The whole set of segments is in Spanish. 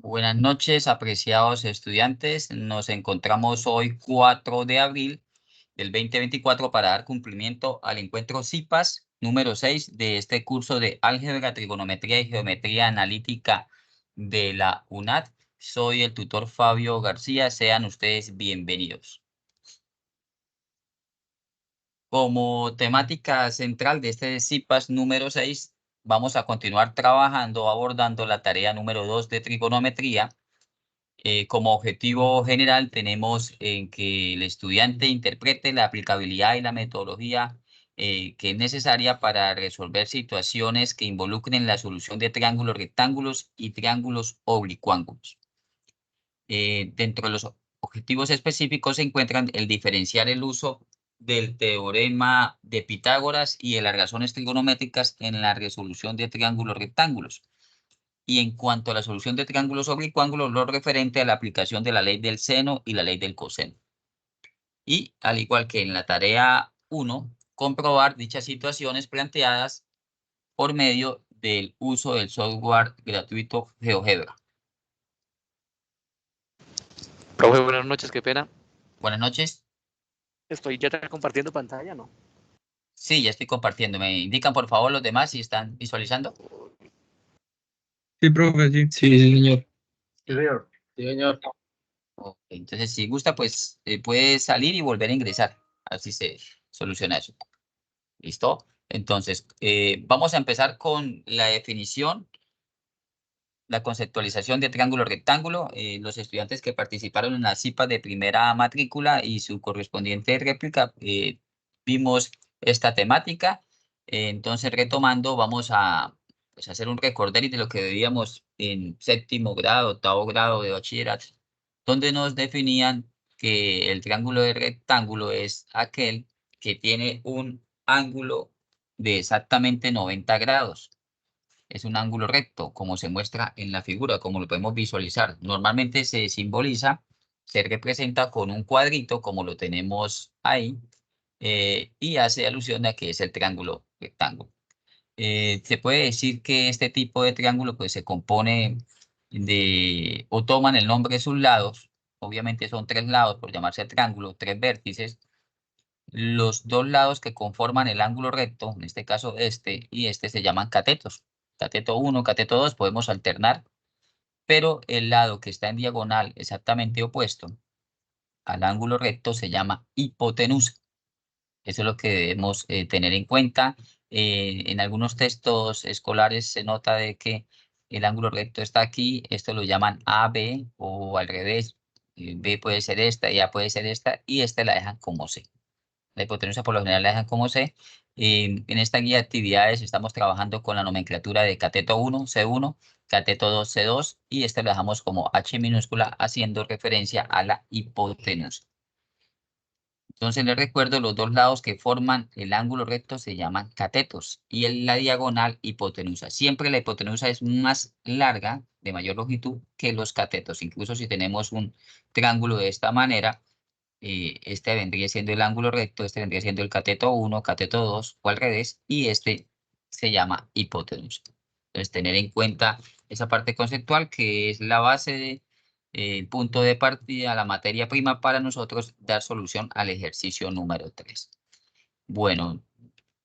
Buenas noches, apreciados estudiantes. Nos encontramos hoy 4 de abril del 2024 para dar cumplimiento al encuentro CIPAS número 6 de este curso de Álgebra, Trigonometría y Geometría Analítica de la UNAD. Soy el tutor Fabio García. Sean ustedes bienvenidos. Como temática central de este CIPAS número 6, vamos a continuar trabajando, abordando la tarea número 2 de trigonometría. Como objetivo general tenemos en que el estudiante interprete la aplicabilidad y la metodología que es necesaria para resolver situaciones que involucren la solución de triángulos rectángulos y triángulos oblicuángulos. Dentro de los objetivos específicos se encuentran el diferenciar el uso del teorema de Pitágoras y de las razones trigonométricas en la resolución de triángulos rectángulos. Y en cuanto a la solución de triángulos oblicuángulos, lo referente a la aplicación de la ley del seno y la ley del coseno. Y al igual que en la tarea 1, comprobar dichas situaciones planteadas por medio del uso del software gratuito GeoGebra. Profe, buenas noches, qué pena. Buenas noches. Estoy ya compartiendo pantalla, ¿no? Sí, ya estoy compartiendo. ¿Me indican por favor los demás si están visualizando? Sí, profe, sí. Sí, sí, señor. Sí. Sí, señor. Ok, entonces, si gusta, pues puede salir y volver a ingresar. Así se soluciona eso. ¿Listo? Entonces, vamos a empezar con la definición, la conceptualización de triángulo rectángulo. Los estudiantes que participaron en la CIPA de primera matrícula y su correspondiente réplica, vimos esta temática. Entonces, retomando, vamos a pues, hacer un recorderis de lo que veíamos en séptimo grado, octavo grado de bachillerato, donde nos definían que el triángulo de rectángulo es aquel que tiene un ángulo de exactamente 90 grados. Es un ángulo recto, como se muestra en la figura, como lo podemos visualizar. Normalmente se simboliza, se representa con un cuadrito, como lo tenemos ahí, y hace alusión a que es el triángulo rectángulo. Se puede decir que este tipo de triángulo pues, se compone de, o toman el nombre de sus lados, obviamente son tres lados por llamarse triángulo, tres vértices. Los dos lados que conforman el ángulo recto, en este caso este y este, se llaman catetos. Cateto 1, cateto 2, podemos alternar, pero el lado que está en diagonal exactamente opuesto al ángulo recto se llama hipotenusa. Eso es lo que debemos tener en cuenta. En algunos textos escolares se nota de que el ángulo recto está aquí, esto lo llaman AB o al revés. B puede ser esta, y A puede ser esta, y esta la dejan como C. La hipotenusa por lo general la dejan como C. En esta guía de actividades estamos trabajando con la nomenclatura de cateto 1, C1, cateto 2, C2, y este lo dejamos como H minúscula haciendo referencia a la hipotenusa. Entonces les recuerdo, los dos lados que forman el ángulo recto se llaman catetos y la diagonal hipotenusa. Siempre la hipotenusa es más larga, de mayor longitud, que los catetos. Incluso si tenemos un triángulo de esta manera, este vendría siendo el ángulo recto, este vendría siendo el cateto 1, cateto 2 o al revés, y este se llama hipotenusa. Entonces tener en cuenta esa parte conceptual que es la base de el punto de partida, la materia prima para nosotros dar solución al ejercicio número 3. Bueno,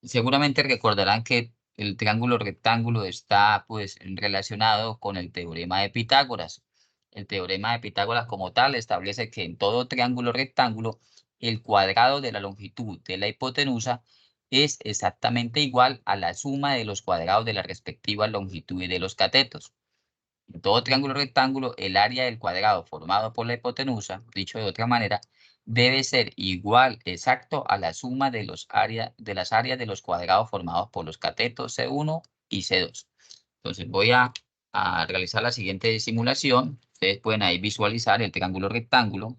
seguramente recordarán que el triángulo rectángulo está pues relacionado con el teorema de Pitágoras. El teorema de Pitágoras como tal establece que en todo triángulo rectángulo el cuadrado de la longitud de la hipotenusa es exactamente igual a la suma de los cuadrados de las respectivas longitudes de los catetos. En todo triángulo rectángulo, el área del cuadrado formado por la hipotenusa, dicho de otra manera, debe ser igual exacto a la suma de las áreas de los cuadrados formados por los catetos C1 y C2. Entonces voy a realizar la siguiente simulación. Ustedes pueden ahí visualizar el triángulo rectángulo.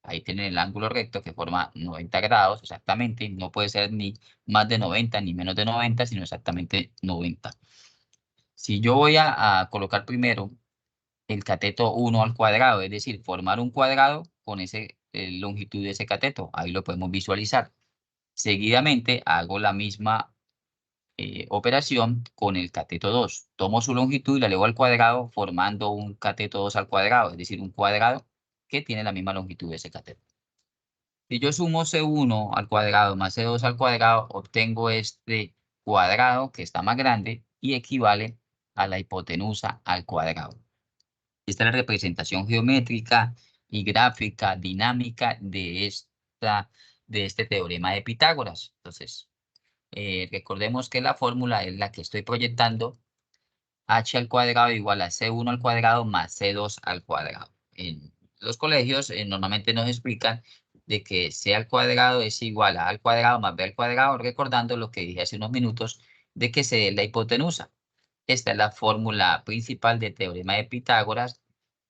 Ahí tienen el ángulo recto que forma 90 grados exactamente. No puede ser ni más de 90 ni menos de 90, sino exactamente 90. Si yo voy a colocar primero el cateto 1 al cuadrado, es decir, formar un cuadrado con ese longitud de ese cateto. Ahí lo podemos visualizar. Seguidamente hago la misma operación con el cateto 2. Tomo su longitud y la elevo al cuadrado formando un cateto 2 al cuadrado, es decir, un cuadrado que tiene la misma longitud de ese cateto. Si yo sumo C1 al cuadrado más C2 al cuadrado, obtengo este cuadrado que está más grande y equivale a la hipotenusa al cuadrado. Esta es la representación geométrica y gráfica dinámica de este teorema de Pitágoras. Entonces, recordemos que la fórmula es la que estoy proyectando, h al cuadrado igual a c1 al cuadrado más c2 al cuadrado. En los colegios normalmente nos explican de que c al cuadrado es igual a al cuadrado más b al cuadrado, recordando lo que dije hace unos minutos de que c es la hipotenusa. Esta es la fórmula principal del teorema de Pitágoras,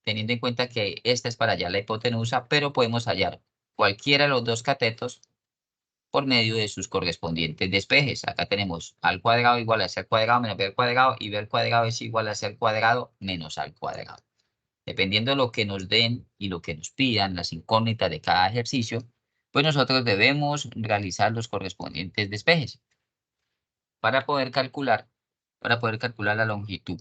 teniendo en cuenta que esta es para hallar la hipotenusa, pero podemos hallar cualquiera de los dos catetos por medio de sus correspondientes despejes. Acá tenemos al cuadrado igual a c al cuadrado menos b al cuadrado y b al cuadrado es igual a c al cuadrado menos al cuadrado. Dependiendo de lo que nos den y lo que nos pidan, las incógnitas de cada ejercicio, pues nosotros debemos realizar los correspondientes despejes para poder calcular la longitud.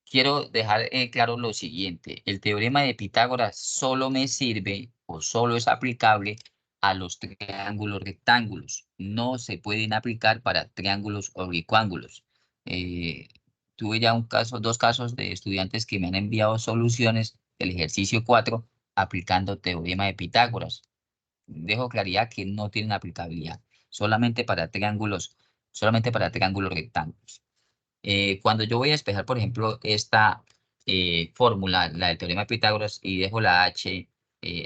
Quiero dejar claro lo siguiente, el teorema de Pitágoras solo me sirve o solo es aplicable a los triángulos rectángulos, no se pueden aplicar para triángulos oblicuángulos. Tuve ya dos casos de estudiantes que me han enviado soluciones del ejercicio 4 aplicando teorema de Pitágoras. Dejo claridad que no tienen aplicabilidad, solamente para triángulos rectángulos. Cuando yo voy a despejar, por ejemplo, esta fórmula, la del teorema de Pitágoras, y dejo la h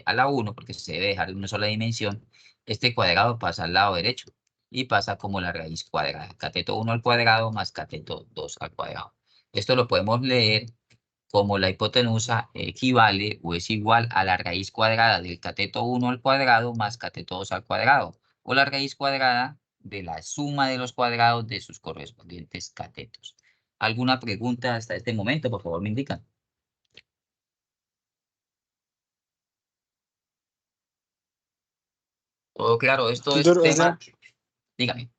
a la 1, porque se debe dejar en una sola dimensión, este cuadrado pasa al lado derecho y pasa como la raíz cuadrada. Cateto 1 al cuadrado más cateto 2 al cuadrado. Esto lo podemos leer como la hipotenusa equivale o es igual a la raíz cuadrada del cateto 1 al cuadrado más cateto 2 al cuadrado, o la raíz cuadrada de la suma de los cuadrados de sus correspondientes catetos. ¿Alguna pregunta hasta este momento? Por favor, me indican. Todo claro, esto es Tutor, tema. Dígame.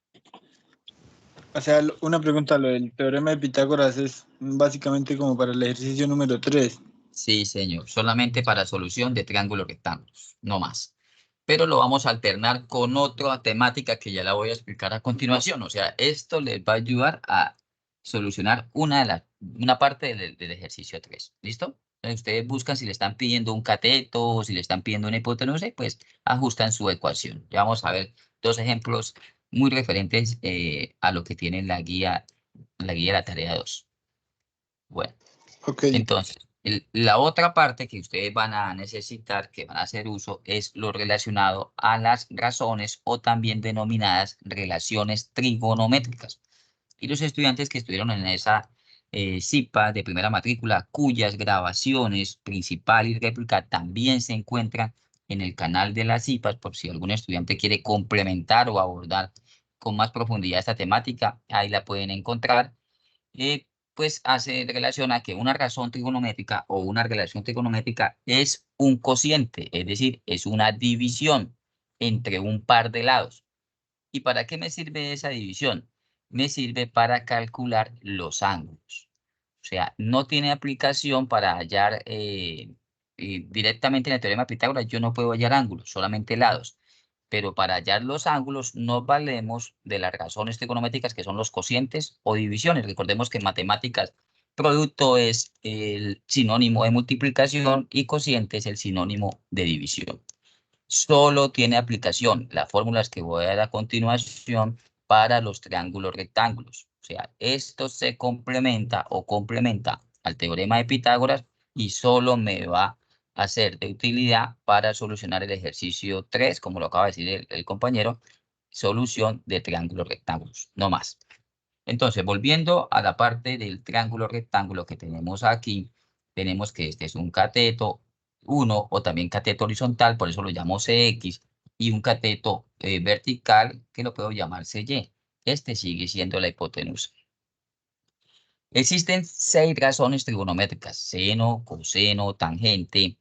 una pregunta, lo del teorema de Pitágoras es básicamente como para el ejercicio número 3. Sí, señor. Solamente para solución de triángulos rectángulos, no más. Pero lo vamos a alternar con otra temática que ya la voy a explicar a continuación. O sea, esto les va a ayudar a solucionar una parte del ejercicio 3. ¿Listo? Entonces, ustedes buscan si le están pidiendo un cateto o si le están pidiendo una hipotenusa y pues ajustan su ecuación. Ya vamos a ver dos ejemplos muy referentes a lo que tiene la guía de la tarea 2. Bueno. Ok. Entonces, la otra parte que ustedes van a necesitar, que van a hacer uso, es lo relacionado a las razones o también denominadas relaciones trigonométricas. Y los estudiantes que estuvieron en esa CIPA de primera matrícula, cuyas grabaciones principal y réplica también se encuentran en el canal de las CIPAs, por si algún estudiante quiere complementar o abordar con más profundidad esta temática, ahí la pueden encontrar. Pues hace relación a que una razón trigonométrica o una relación trigonométrica es un cociente, es decir, es una división entre un par de lados. ¿Y para qué me sirve esa división? Me sirve para calcular los ángulos. O sea, no tiene aplicación para hallar directamente en el teorema de Pitágoras, yo no puedo hallar ángulos, solamente lados. Pero para hallar los ángulos nos valemos de las razones trigonométricas que son los cocientes o divisiones. Recordemos que en matemáticas producto es el sinónimo de multiplicación y cociente es el sinónimo de división. Solo tiene aplicación las fórmulas que voy a dar a continuación para los triángulos rectángulos. O sea, esto se complementa o complementa al teorema de Pitágoras y solo me va a ser de utilidad para solucionar el ejercicio 3, como lo acaba de decir el compañero, solución de triángulos rectángulos, no más. Entonces, volviendo a la parte del triángulo rectángulo que tenemos aquí, tenemos que este es un cateto 1 o también cateto horizontal, por eso lo llamo CX, y un cateto vertical que lo puedo llamar CY. Este sigue siendo la hipotenusa. Existen 6 razones trigonométricas: seno, coseno, tangente,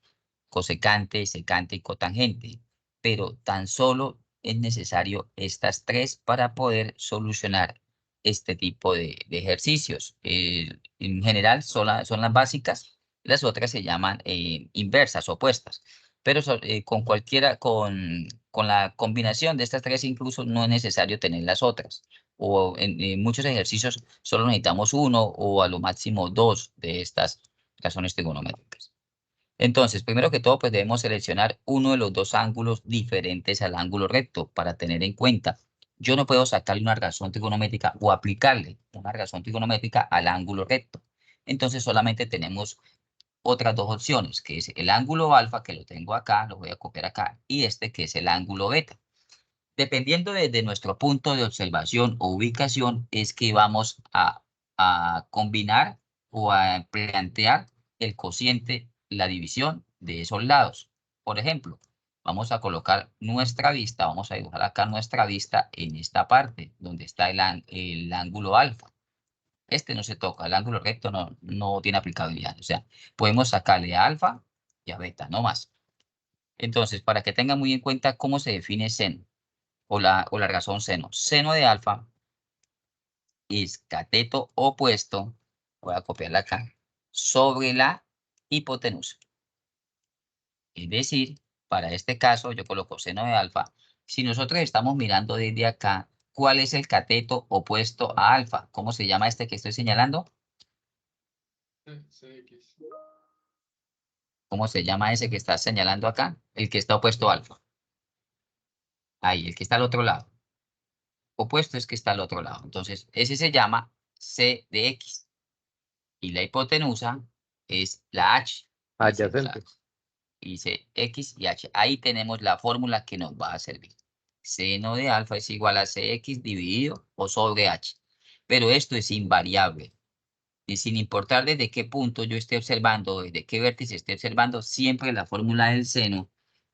cosecante, secante y cotangente, pero tan solo es necesario estas 3 para poder solucionar este tipo de ejercicios. En general son las básicas, las otras se llaman inversas, opuestas. Pero con la combinación de estas tres incluso no es necesario tener las otras. O en muchos ejercicios solo necesitamos uno o a lo máximo dos de estas razones trigonométricas. Entonces, primero que todo, pues debemos seleccionar uno de los dos ángulos diferentes al ángulo recto para tener en cuenta. Yo no puedo sacarle una razón trigonométrica o aplicarle una razón trigonométrica al ángulo recto. Entonces, solamente tenemos otras dos opciones, que es el ángulo alfa, que lo tengo acá, lo voy a copiar acá, y este que es el ángulo beta. Dependiendo de nuestro punto de observación o ubicación, es que vamos a combinar o a plantear el cociente, la división de esos lados. Por ejemplo, vamos a colocar nuestra vista, vamos a dibujar acá nuestra vista en esta parte, donde está el ángulo alfa. Este no se toca, el ángulo recto no tiene aplicabilidad. O sea, podemos sacarle a alfa y a beta, no más. Entonces, para que tengan muy en cuenta cómo se define seno o la razón seno. Seno de alfa es cateto opuesto, voy a copiarla acá, sobre la hipotenusa. Es decir, para este caso yo coloco seno de alfa. Si nosotros estamos mirando desde acá, ¿cuál es el cateto opuesto a alfa? ¿Cómo se llama este que estoy señalando? ¿Cómo se llama ese que está señalando acá? El que está opuesto a alfa. Ahí, el que está al otro lado. Opuesto es que está al otro lado. Entonces, ese se llama C de X. Y la hipotenusa es la H. Adyacente. Dice X y H. Ahí tenemos la fórmula que nos va a servir. Seno de alfa es igual a CX dividido o sobre H. Pero esto es invariable. Y sin importar desde qué punto yo esté observando, desde qué vértice esté observando, siempre la fórmula del seno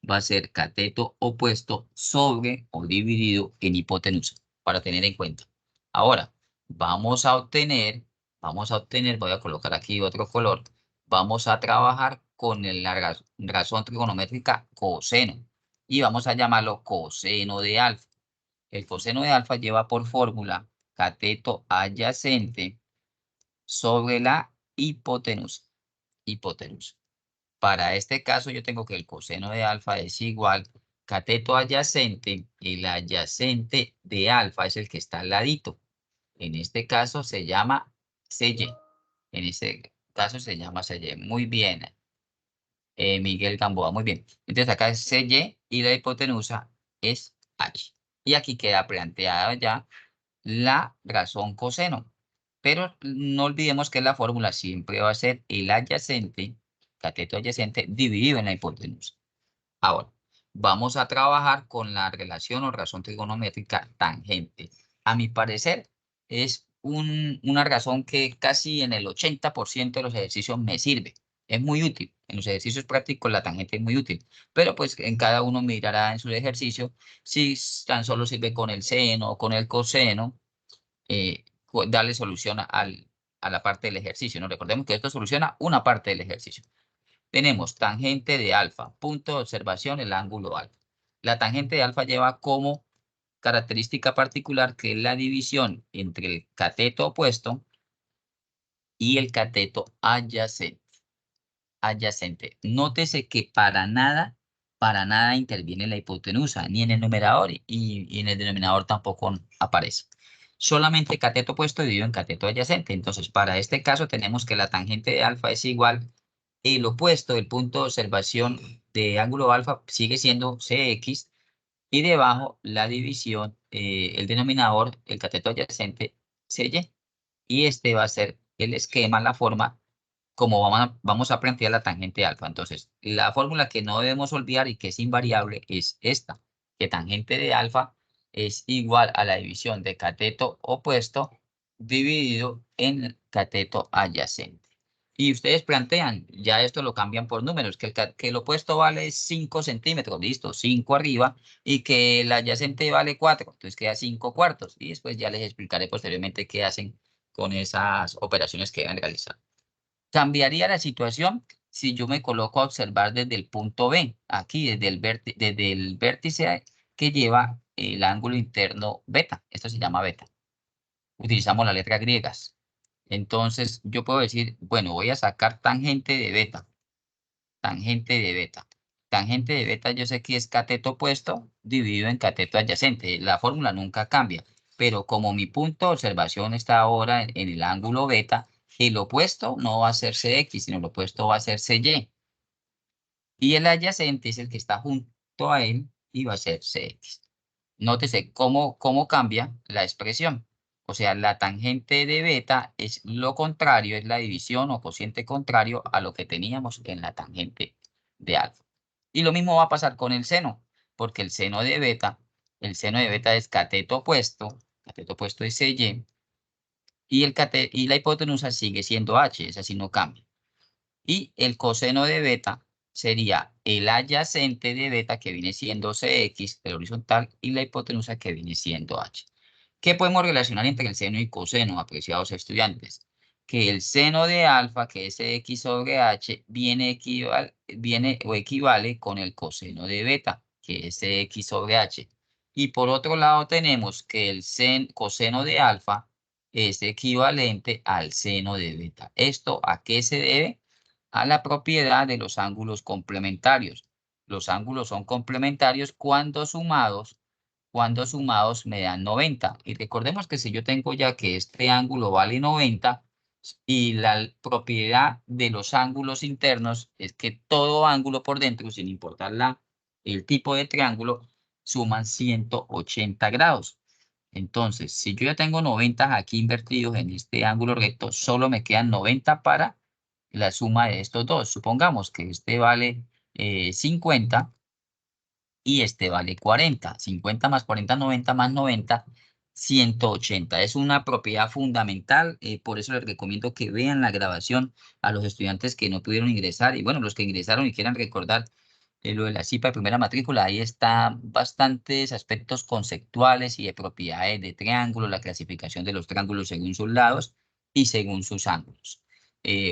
va a ser cateto opuesto sobre o dividido en hipotenusa, para tener en cuenta. Ahora, vamos a obtener, voy a colocar aquí otro color, vamos a trabajar con la razón trigonométrica coseno y vamos a llamarlo coseno de alfa. El coseno de alfa lleva por fórmula cateto adyacente sobre la hipotenusa. Para este caso yo tengo que el coseno de alfa es igual cateto adyacente, el adyacente de alfa es el que está al ladito. En este caso se llama CY. En este caso se llama CY. Muy bien. Miguel Gamboa, muy bien. Entonces acá es CY y la hipotenusa es H. Y aquí queda planteada ya la razón coseno. Pero no olvidemos que la fórmula siempre va a ser el adyacente, cateto adyacente, dividido en la hipotenusa. Ahora, vamos a trabajar con la relación o razón trigonométrica tangente. A mi parecer, es una razón que casi en el 80% de los ejercicios me sirve. Es muy útil. En los ejercicios prácticos la tangente es muy útil. Pero pues en cada uno mirará en su ejercicio si tan solo sirve con el seno o con el coseno, darle solución a la parte del ejercicio, ¿no? Recordemos que esto soluciona una parte del ejercicio. Tenemos tangente de alfa, punto de observación, el ángulo alfa. La tangente de alfa lleva como característica particular que es la división entre el cateto opuesto y el cateto adyacente. Nótese que para nada interviene la hipotenusa, ni en el numerador y en el denominador tampoco aparece. Solamente cateto opuesto dividido en cateto adyacente. Entonces, para este caso tenemos que la tangente de alfa es igual, el opuesto del punto de observación de ángulo alfa sigue siendo CX y debajo la división, el denominador, el cateto adyacente, CY. Y este va a ser el esquema, la forma como vamos a plantear la tangente alfa. Entonces, la fórmula que no debemos olvidar y que es invariable es esta, que tangente de alfa es igual a la división de cateto opuesto dividido en cateto adyacente. Y ustedes plantean, ya esto lo cambian por números, que el opuesto vale 5 centímetros, listo, 5 arriba, y que el adyacente vale 4, entonces queda 5 cuartos. Y después ya les explicaré posteriormente qué hacen con esas operaciones que deben realizar. Cambiaría la situación si yo me coloco a observar desde el punto B, aquí desde el vértice que lleva el ángulo interno beta. Esto se llama beta. utilizamos las letras griegas. Entonces, yo puedo decir, bueno, voy a sacar tangente de beta. Tangente de beta. Tangente de beta yo sé que es cateto opuesto dividido en cateto adyacente. La fórmula nunca cambia. Pero como mi punto de observación está ahora en el ángulo beta, el opuesto no va a ser CX, sino el opuesto va a ser CY. Y el adyacente es el que está junto a él y va a ser CX. Nótese cómo cambia la expresión. O sea, la tangente de beta es lo contrario, es la división o cociente contrario a lo que teníamos en la tangente de alfa. Y lo mismo va a pasar con el seno, porque el seno de beta es cateto opuesto es CY, y la hipotenusa sigue siendo H, esa sí no cambia. Y el coseno de beta sería el adyacente de beta, que viene siendo CX, el horizontal, y la hipotenusa, que viene siendo H. ¿Qué podemos relacionar entre el seno y coseno, apreciados estudiantes? Que el seno de alfa, que es X sobre H, viene o equivale con el coseno de beta, que es X sobre H. Y por otro lado tenemos que el coseno de alfa es equivalente al seno de beta. ¿Esto a qué se debe? A la propiedad de los ángulos complementarios. Los ángulos son complementarios cuando sumados me dan 90. Y recordemos que si yo tengo ya que este ángulo vale 90 y la propiedad de los ángulos internos es que todo ángulo por dentro, sin importar el tipo de triángulo, suman 180 grados. Entonces, si yo ya tengo 90 aquí invertidos en este ángulo recto, solo me quedan 90 para la suma de estos dos. Supongamos que este vale 50 y este vale 40. 50 más 40, 90 más 90, 180. Es una propiedad fundamental, por eso les recomiendo que vean la grabación a los estudiantes que no pudieron ingresar y bueno, los que ingresaron y quieran recordar lo de la CIPA de primera matrícula. Ahí está bastantes aspectos conceptuales y de propiedades de triángulos, la clasificación de los triángulos según sus lados y según sus ángulos.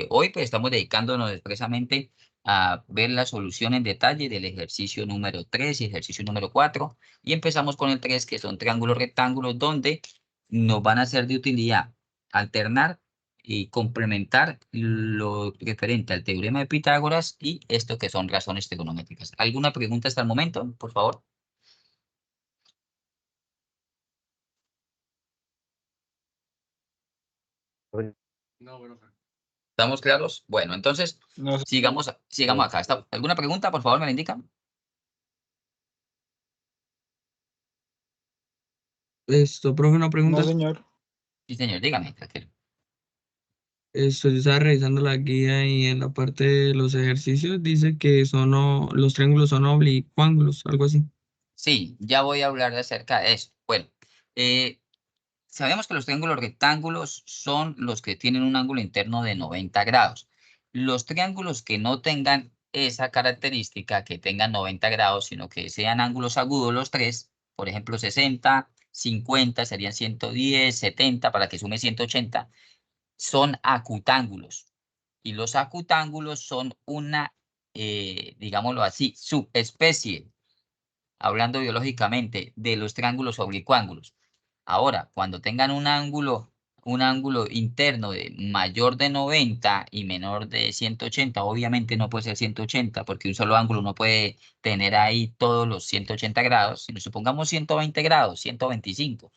Hoy pues estamos dedicándonos expresamente a ver la solución en detalle del ejercicio número 3 y ejercicio número 4. Y empezamos con el 3, que son triángulos rectángulos, donde nos van a ser de utilidad alternar y complementar lo referente al teorema de Pitágoras y esto que son razones trigonométricas. ¿Alguna pregunta hasta el momento, por favor? No, profe. ¿Estamos claros? Bueno, entonces No, sigamos acá. ¿Alguna pregunta, por favor, me la indican? Profe, una no, pregunta. señor. Sí, señor, dígame. Tranquilo. Yo estaba revisando la guía y en la parte de los ejercicios dice que los triángulos son oblicuángulos, algo así. Sí, ya voy a hablar acerca de eso. Bueno, eh, sabemos que los triángulos rectángulos son los que tienen un ángulo interno de 90 grados. Los triángulos que no tengan esa característica, que tengan 90 grados, sino que sean ángulos agudos los tres, por ejemplo 60, 50, serían 110, 70, para que sume 180, son acutángulos. Y los acutángulos son una, digámoslo así, subespecie, hablando biológicamente, de los triángulos oblicuángulos. Ahora, cuando tengan un ángulo interno de mayor de 90 y menor de 180, obviamente no puede ser 180, porque un solo ángulo no puede tener ahí todos los 180 grados, sino supongamos 120 grados, 125.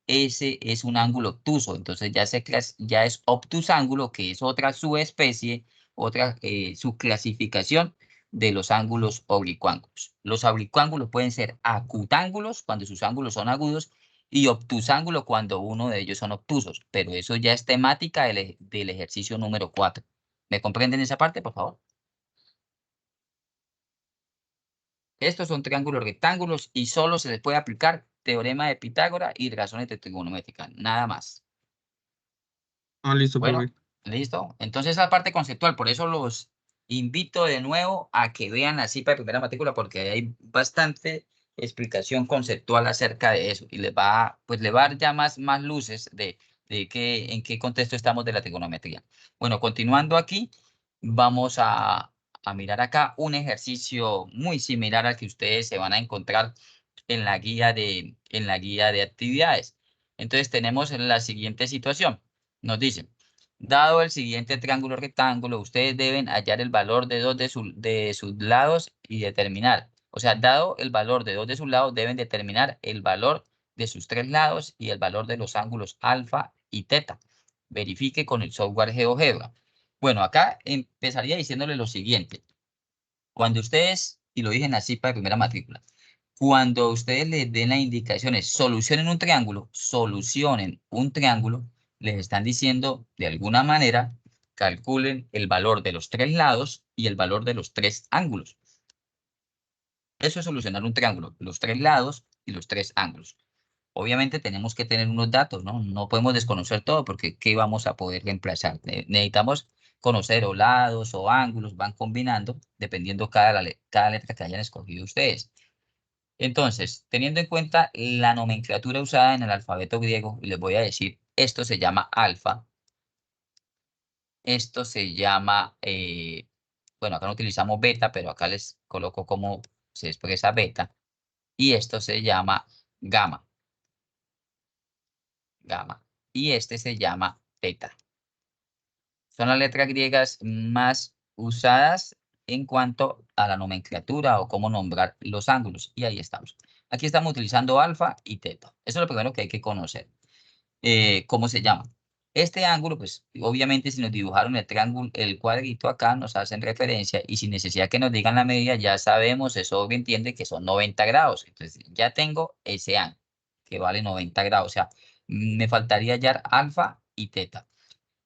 Ese es un ángulo obtuso, entonces ya es obtusángulo, que es otra subespecie, otra subclasificación de los ángulos oblicuángulos. Los oblicuángulos pueden ser acutángulos cuando sus ángulos son agudos y obtusángulos cuando uno de ellos son obtusos, pero eso ya es temática del ejercicio número 4. ¿Me comprenden esa parte, por favor? Estos son triángulos rectángulos y solo se les puede aplicar teorema de Pitágoras y razones de trigonométrica, nada más. Ah, listo, Bueno, profe. listo. Entonces la parte conceptual, por eso los invito de nuevo a que vean la CIPA de primera matrícula porque hay bastante explicación conceptual acerca de eso y pues le va a dar ya más luces de en qué contexto estamos de la trigonometría. Bueno, continuando aquí, vamos a mirar acá un ejercicio muy similar al que ustedes se van a encontrar en la guía de actividades. Entonces tenemos la siguiente situación. Nos dicen, dado el siguiente triángulo rectángulo, ustedes deben hallar el valor de dos de sus lados y determinar. O sea, dado el valor de dos de sus lados, deben determinar el valor de sus tres lados y el valor de los ángulos alfa y teta. Verifique con el software GeoGebra. Bueno, acá empezaría diciéndole lo siguiente. Cuando ustedes, y lo dije así para primera matrícula, cuando ustedes les den las indicaciones, solucionen un triángulo, les están diciendo de alguna manera, calculen el valor de los tres lados y el valor de los tres ángulos. Eso es solucionar un triángulo, los tres lados y los tres ángulos. Obviamente tenemos que tener unos datos, ¿no? No podemos desconocer todo porque ¿qué vamos a poder reemplazar? Necesitamos conocer o lados o ángulos, van combinando dependiendo cada letra que hayan escogido ustedes. Entonces, teniendo en cuenta la nomenclatura usada en el alfabeto griego, les voy a decir, esto se llama alfa, esto se llama, bueno, acá no utilizamos beta, pero acá les coloco cómo se expresa beta, y esto se llama gamma, y este se llama teta. Son las letras griegas más usadas en cuanto a la nomenclatura o cómo nombrar los ángulos. Y ahí estamos. Aquí estamos utilizando alfa y teta. Eso es lo primero que hay que conocer. ¿Cómo se llama? Este ángulo, pues obviamente si nos dibujaron el triángulo, el cuadrito acá, nos hacen referencia y sin necesidad que nos digan la medida, ya sabemos, eso entiende que son 90 grados. Entonces ya tengo ese ángulo que vale 90 grados. O sea, me faltaría hallar alfa y teta.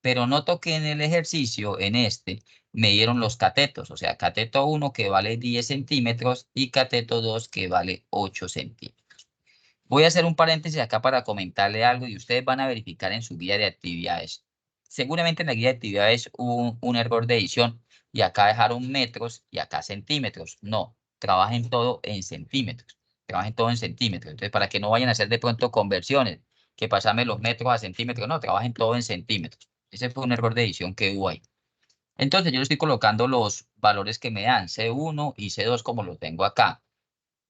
Pero noto que en el ejercicio, en este, me dieron los catetos, o sea, cateto 1 que vale 10 centímetros y cateto 2 que vale 8 centímetros. Voy a hacer un paréntesis acá para comentarle algo y ustedes van a verificar en su guía de actividades. Seguramente en la guía de actividades hubo un error de edición y acá dejaron metros y acá centímetros. No, trabajen todo en centímetros. Trabajen todo en centímetros. Entonces, para que no vayan a hacer de pronto conversiones, que pasarme los metros a centímetros, no, trabajen todo en centímetros. Ese fue un error de edición que hubo ahí. Entonces yo le estoy colocando los valores que me dan, C1 y C2 como lo tengo acá.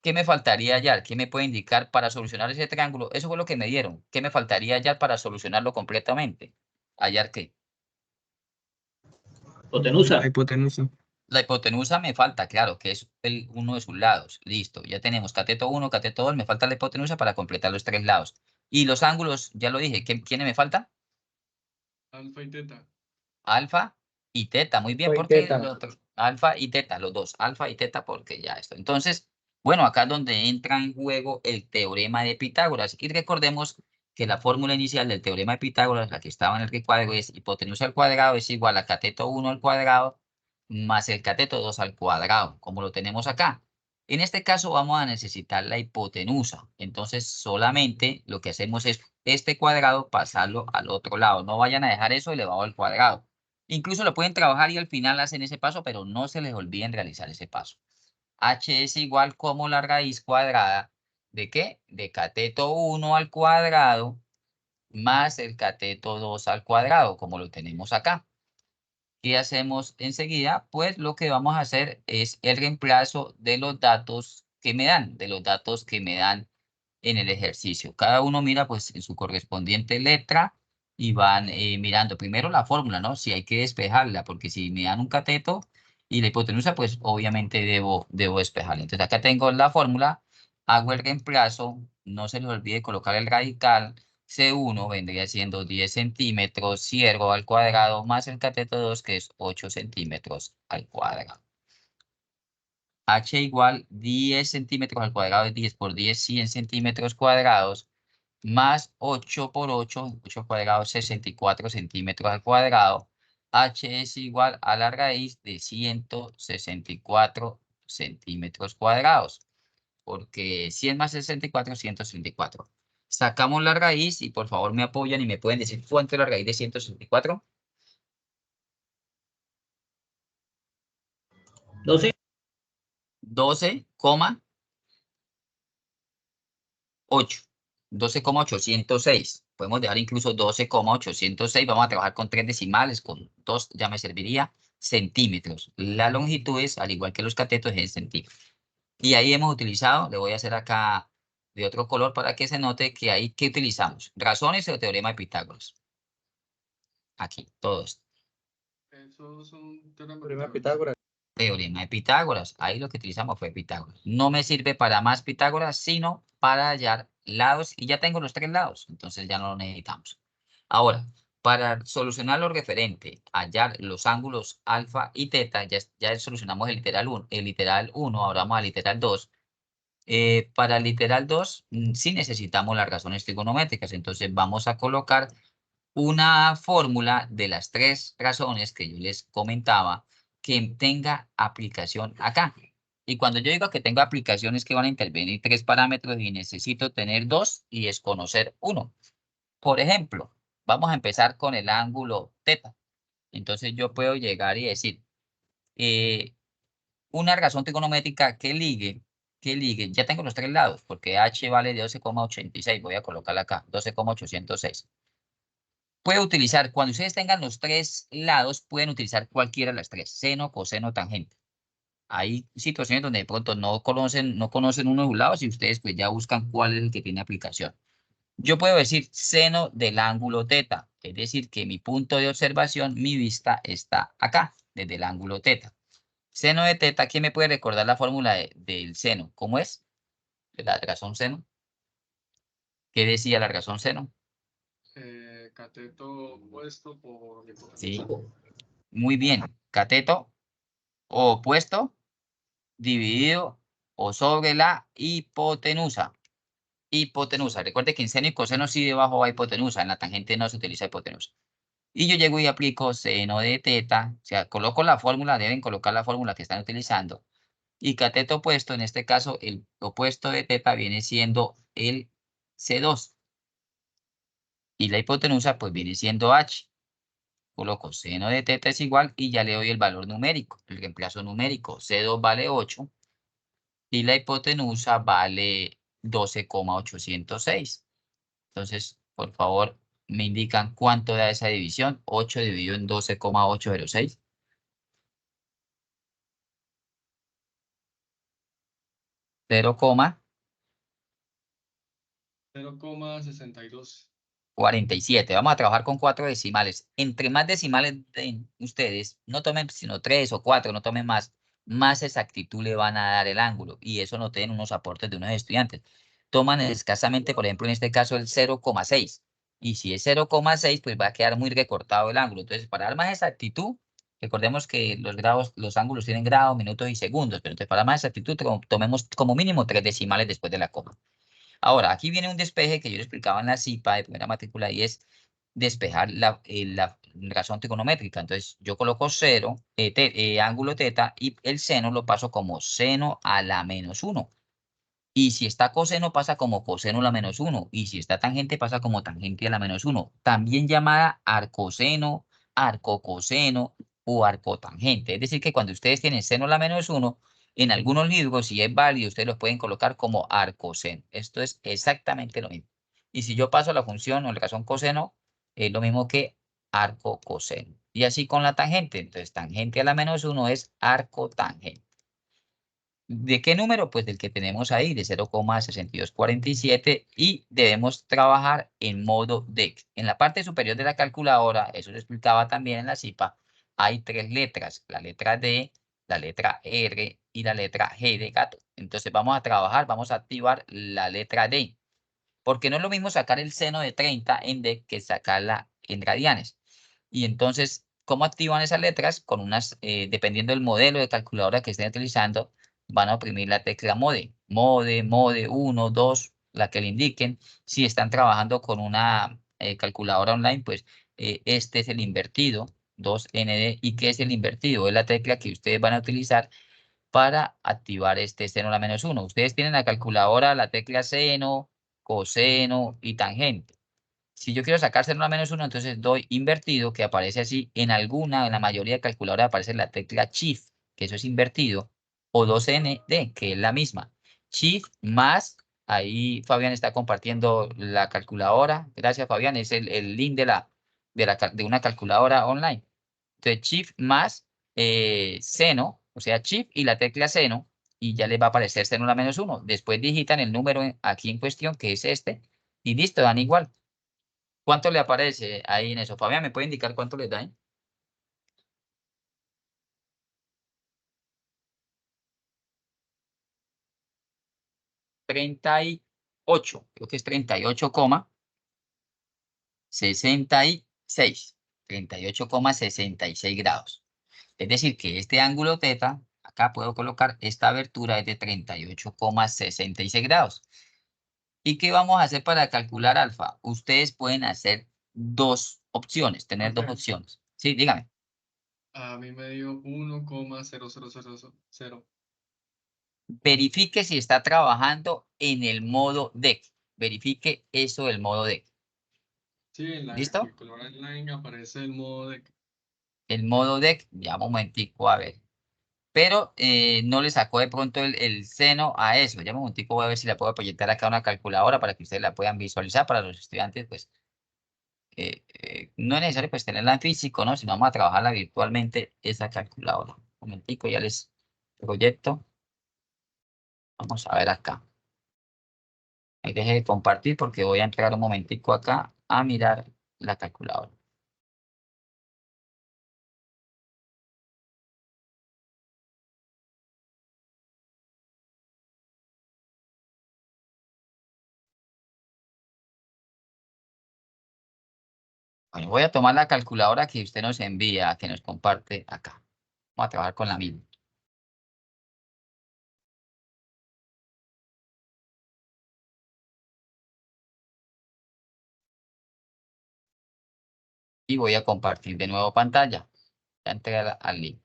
¿Qué me faltaría hallar? ¿Qué me puede indicar para solucionar ese triángulo? Eso fue lo que me dieron. ¿Qué me faltaría hallar para solucionarlo completamente? ¿Hallar qué? La hipotenusa. La hipotenusa me falta, claro, que es uno de sus lados. Listo, ya tenemos cateto 1, cateto 2, me falta la hipotenusa para completar los tres lados. Y los ángulos, ya lo dije, ¿quiénes me faltan? Alfa y teta. Alfa y teta, muy bien, Alfa y porque teta. alfa y teta, los dos, alfa y teta, porque ya esto. Entonces, bueno, acá es donde entra en juego el teorema de Pitágoras. Y recordemos que la fórmula inicial del teorema de Pitágoras, la que estaba en el recuadro, es hipotenusa al cuadrado es igual a cateto 1 al cuadrado más el cateto 2 al cuadrado, como lo tenemos acá. En este caso vamos a necesitar la hipotenusa. Entonces, solamente lo que hacemos es este cuadrado pasarlo al otro lado. No vayan a dejar eso elevado al cuadrado. Incluso lo pueden trabajar y al final hacen ese paso, pero no se les olviden realizar ese paso. H es igual como la raíz cuadrada ¿de qué? De cateto 1 al cuadrado más el cateto 2 al cuadrado, como lo tenemos acá. ¿Qué hacemos enseguida? Pues lo que vamos a hacer es el reemplazo de los datos que me dan, en el ejercicio. Cada uno mira pues en su correspondiente letra y van mirando primero la fórmula, ¿no? Si hay que despejarla, porque si me dan un cateto y la hipotenusa, pues obviamente debo despejarla. Entonces acá tengo la fórmula, hago el reemplazo, no se les olvide colocar el radical. C1 vendría siendo 10 centímetros, ciergo al cuadrado, más el cateto 2, que es 8 centímetros al cuadrado. H igual 10 centímetros al cuadrado es 10 por 10, 100 centímetros cuadrados, más 8 por 8, 8 cuadrados, 64 centímetros al cuadrado. H es igual a la raíz de 164 centímetros cuadrados, porque 100 más 64, 164. Sacamos la raíz y por favor me apoyan y me pueden decir cuánto es la raíz de 164. 12. 12,8. 12,806. Podemos dejar incluso 12,806. Vamos a trabajar con 3 decimales, con 2 ya me serviría, centímetros. La longitud es, al igual que los catetos, es en centímetros. Y ahí hemos utilizado, le voy a hacer acá de otro color para que se note que ahí, ¿qué utilizamos? Razones o teorema de Pitágoras. Aquí, todo esto. Eso es un Teorema de Pitágoras. Teorema de Pitágoras. Ahí lo que utilizamos fue Pitágoras. No me sirve para más Pitágoras, sino para hallar lados. Y ya tengo los 3 lados, entonces ya no lo necesitamos. Ahora, para solucionar lo referente a hallar los ángulos alfa y teta, ya solucionamos el literal 1, ahora vamos al literal 2. Para el literal 2, sí necesitamos las razones trigonométricas, entonces vamos a colocar una fórmula de las 3 razones que yo les comentaba que tenga aplicación acá. Y cuando yo digo que tengo aplicaciones que van a intervenir 3 parámetros y necesito tener 2 y desconocer 1. Por ejemplo, vamos a empezar con el ángulo teta. Entonces yo puedo llegar y decir una razón trigonométrica que ligue, ya tengo los 3 lados, porque h vale de 12,86, voy a colocarla acá, 12,806. Puede utilizar, cuando ustedes tengan los 3 lados, pueden utilizar cualquiera de las 3, seno, coseno, tangente. Hay situaciones donde de pronto no conocen uno de los lados y ustedes pues ya buscan cuál es el que tiene aplicación. Yo puedo decir seno del ángulo teta, es decir, que mi punto de observación, mi vista está acá, desde el ángulo teta. Seno de teta, ¿quién me puede recordar la fórmula del seno? ¿Cómo es? De la razón seno. ¿Qué decía la razón seno? Cateto opuesto por hipotenusa. Sí, muy bien. Cateto opuesto dividido o sobre la hipotenusa. Hipotenusa. Recuerde que en seno y coseno sí debajo va hipotenusa. En la tangente no se utiliza hipotenusa. Y yo llego y aplico seno de teta. O sea, coloco la fórmula, deben colocar la fórmula que están utilizando. Y cateto opuesto, en este caso, el opuesto de teta viene siendo el C2. Y la hipotenusa, pues viene siendo H. Coloco seno de teta es igual y ya le doy el valor numérico, el reemplazo numérico. C2 vale 8 y la hipotenusa vale 12,806. Entonces, por favor, me indican cuánto da esa división. 8 dividido en 12,806. 0,62. 0,47. Vamos a trabajar con 4 decimales. Entre más decimales den ustedes, no tomen sino 3 o 4, no tomen más exactitud le van a dar el ángulo. Y eso no tienen unos aportes de unos estudiantes. Toman escasamente, por ejemplo, en este caso el 0,6. Y si es 0,6, pues va a quedar muy recortado el ángulo. Entonces, para dar más exactitud, recordemos que los ángulos tienen grados, minutos y segundos. Pero entonces, para más exactitud, tomemos como mínimo 3 decimales después de la coma. Ahora, aquí viene un despeje que yo le explicaba en la CIPA de primera matrícula y es despejar la razón trigonométrica. Entonces, yo coloco 0, ángulo teta, y el seno lo paso como seno a la menos 1. Y si está coseno, pasa como coseno a la menos 1. Y si está tangente, pasa como tangente a la menos 1. También llamada arcoseno, arcocoseno o arcotangente. Es decir, que cuando ustedes tienen seno a la menos 1, en algunos libros, si es válido, ustedes los pueden colocar como arcoseno. Esto es exactamente lo mismo. Y si yo paso a la función o la razón coseno, es lo mismo que arcocoseno. Y así con la tangente. Entonces, tangente a la menos 1 es arcotangente. ¿De qué número? Pues del que tenemos ahí, de 0,6247 y debemos trabajar en modo DEX. En la parte superior de la calculadora, eso lo explicaba también en la CIPA, hay 3 letras, la letra D, la letra R y la letra G de gato. Entonces vamos a trabajar, vamos a activar la letra D, porque no es lo mismo sacar el seno de 30 en D que sacarla en radianes. Y entonces, ¿cómo activan esas letras? Con unas, dependiendo del modelo de calculadora que estén utilizando, van a oprimir la tecla mode. Mode 1, 2, la que le indiquen. Si están trabajando con una calculadora online, pues este es el invertido, 2ND. ¿Y qué es el invertido? Es la tecla que ustedes van a utilizar para activar este seno a la menos 1. Ustedes tienen la calculadora, la tecla seno, coseno y tangente. Si yo quiero sacar seno a la menos 1, entonces doy invertido, que aparece así. En la mayoría de calculadoras aparece la tecla Shift, que eso es invertido, o 2ND, que es la misma. Shift más, ahí Fabián está compartiendo la calculadora. Gracias, Fabián, es el link de una calculadora online. Entonces, Shift más seno, o sea, Shift y la tecla seno, y ya les va a aparecer seno a la menos 1. Después digitan el número aquí en cuestión, que es este, y listo, dan igual. ¿Cuánto le aparece ahí en eso? Fabián, ¿me puede indicar cuánto les da ahí? 38, creo que es 38,66. 38,66 grados. Es decir, que este ángulo teta, acá puedo colocar esta abertura es de 38,66 grados. ¿Y qué vamos a hacer para calcular alfa? Ustedes pueden hacer dos opciones, tener dos Profe. opciones. Sí, dígame. A mí me dio 1,0000. Verifique si está trabajando en el modo DEC. Verifique eso del modo DEC. Sí, en la ¿Listo? calculadora online aparece el modo de... El modo DEC, ya un momentico, a ver. Pero no le sacó de pronto el seno a eso. Ya un momentico voy a ver si la puedo proyectar acá a una calculadora para que ustedes la puedan visualizar para los estudiantes, pues no es necesario pues tenerla en físico, ¿no? Sino vamos a trabajarla virtualmente esa calculadora. Un momentico, ya les proyecto. Vamos a ver acá. Ahí deje de compartir porque voy a entrar un momentico acá a mirar la calculadora. Bueno, voy a tomar la calculadora que usted nos envía, que nos comparte acá. Vamos a trabajar con la misma. Y voy a compartir de nuevo pantalla. Ya entré al link.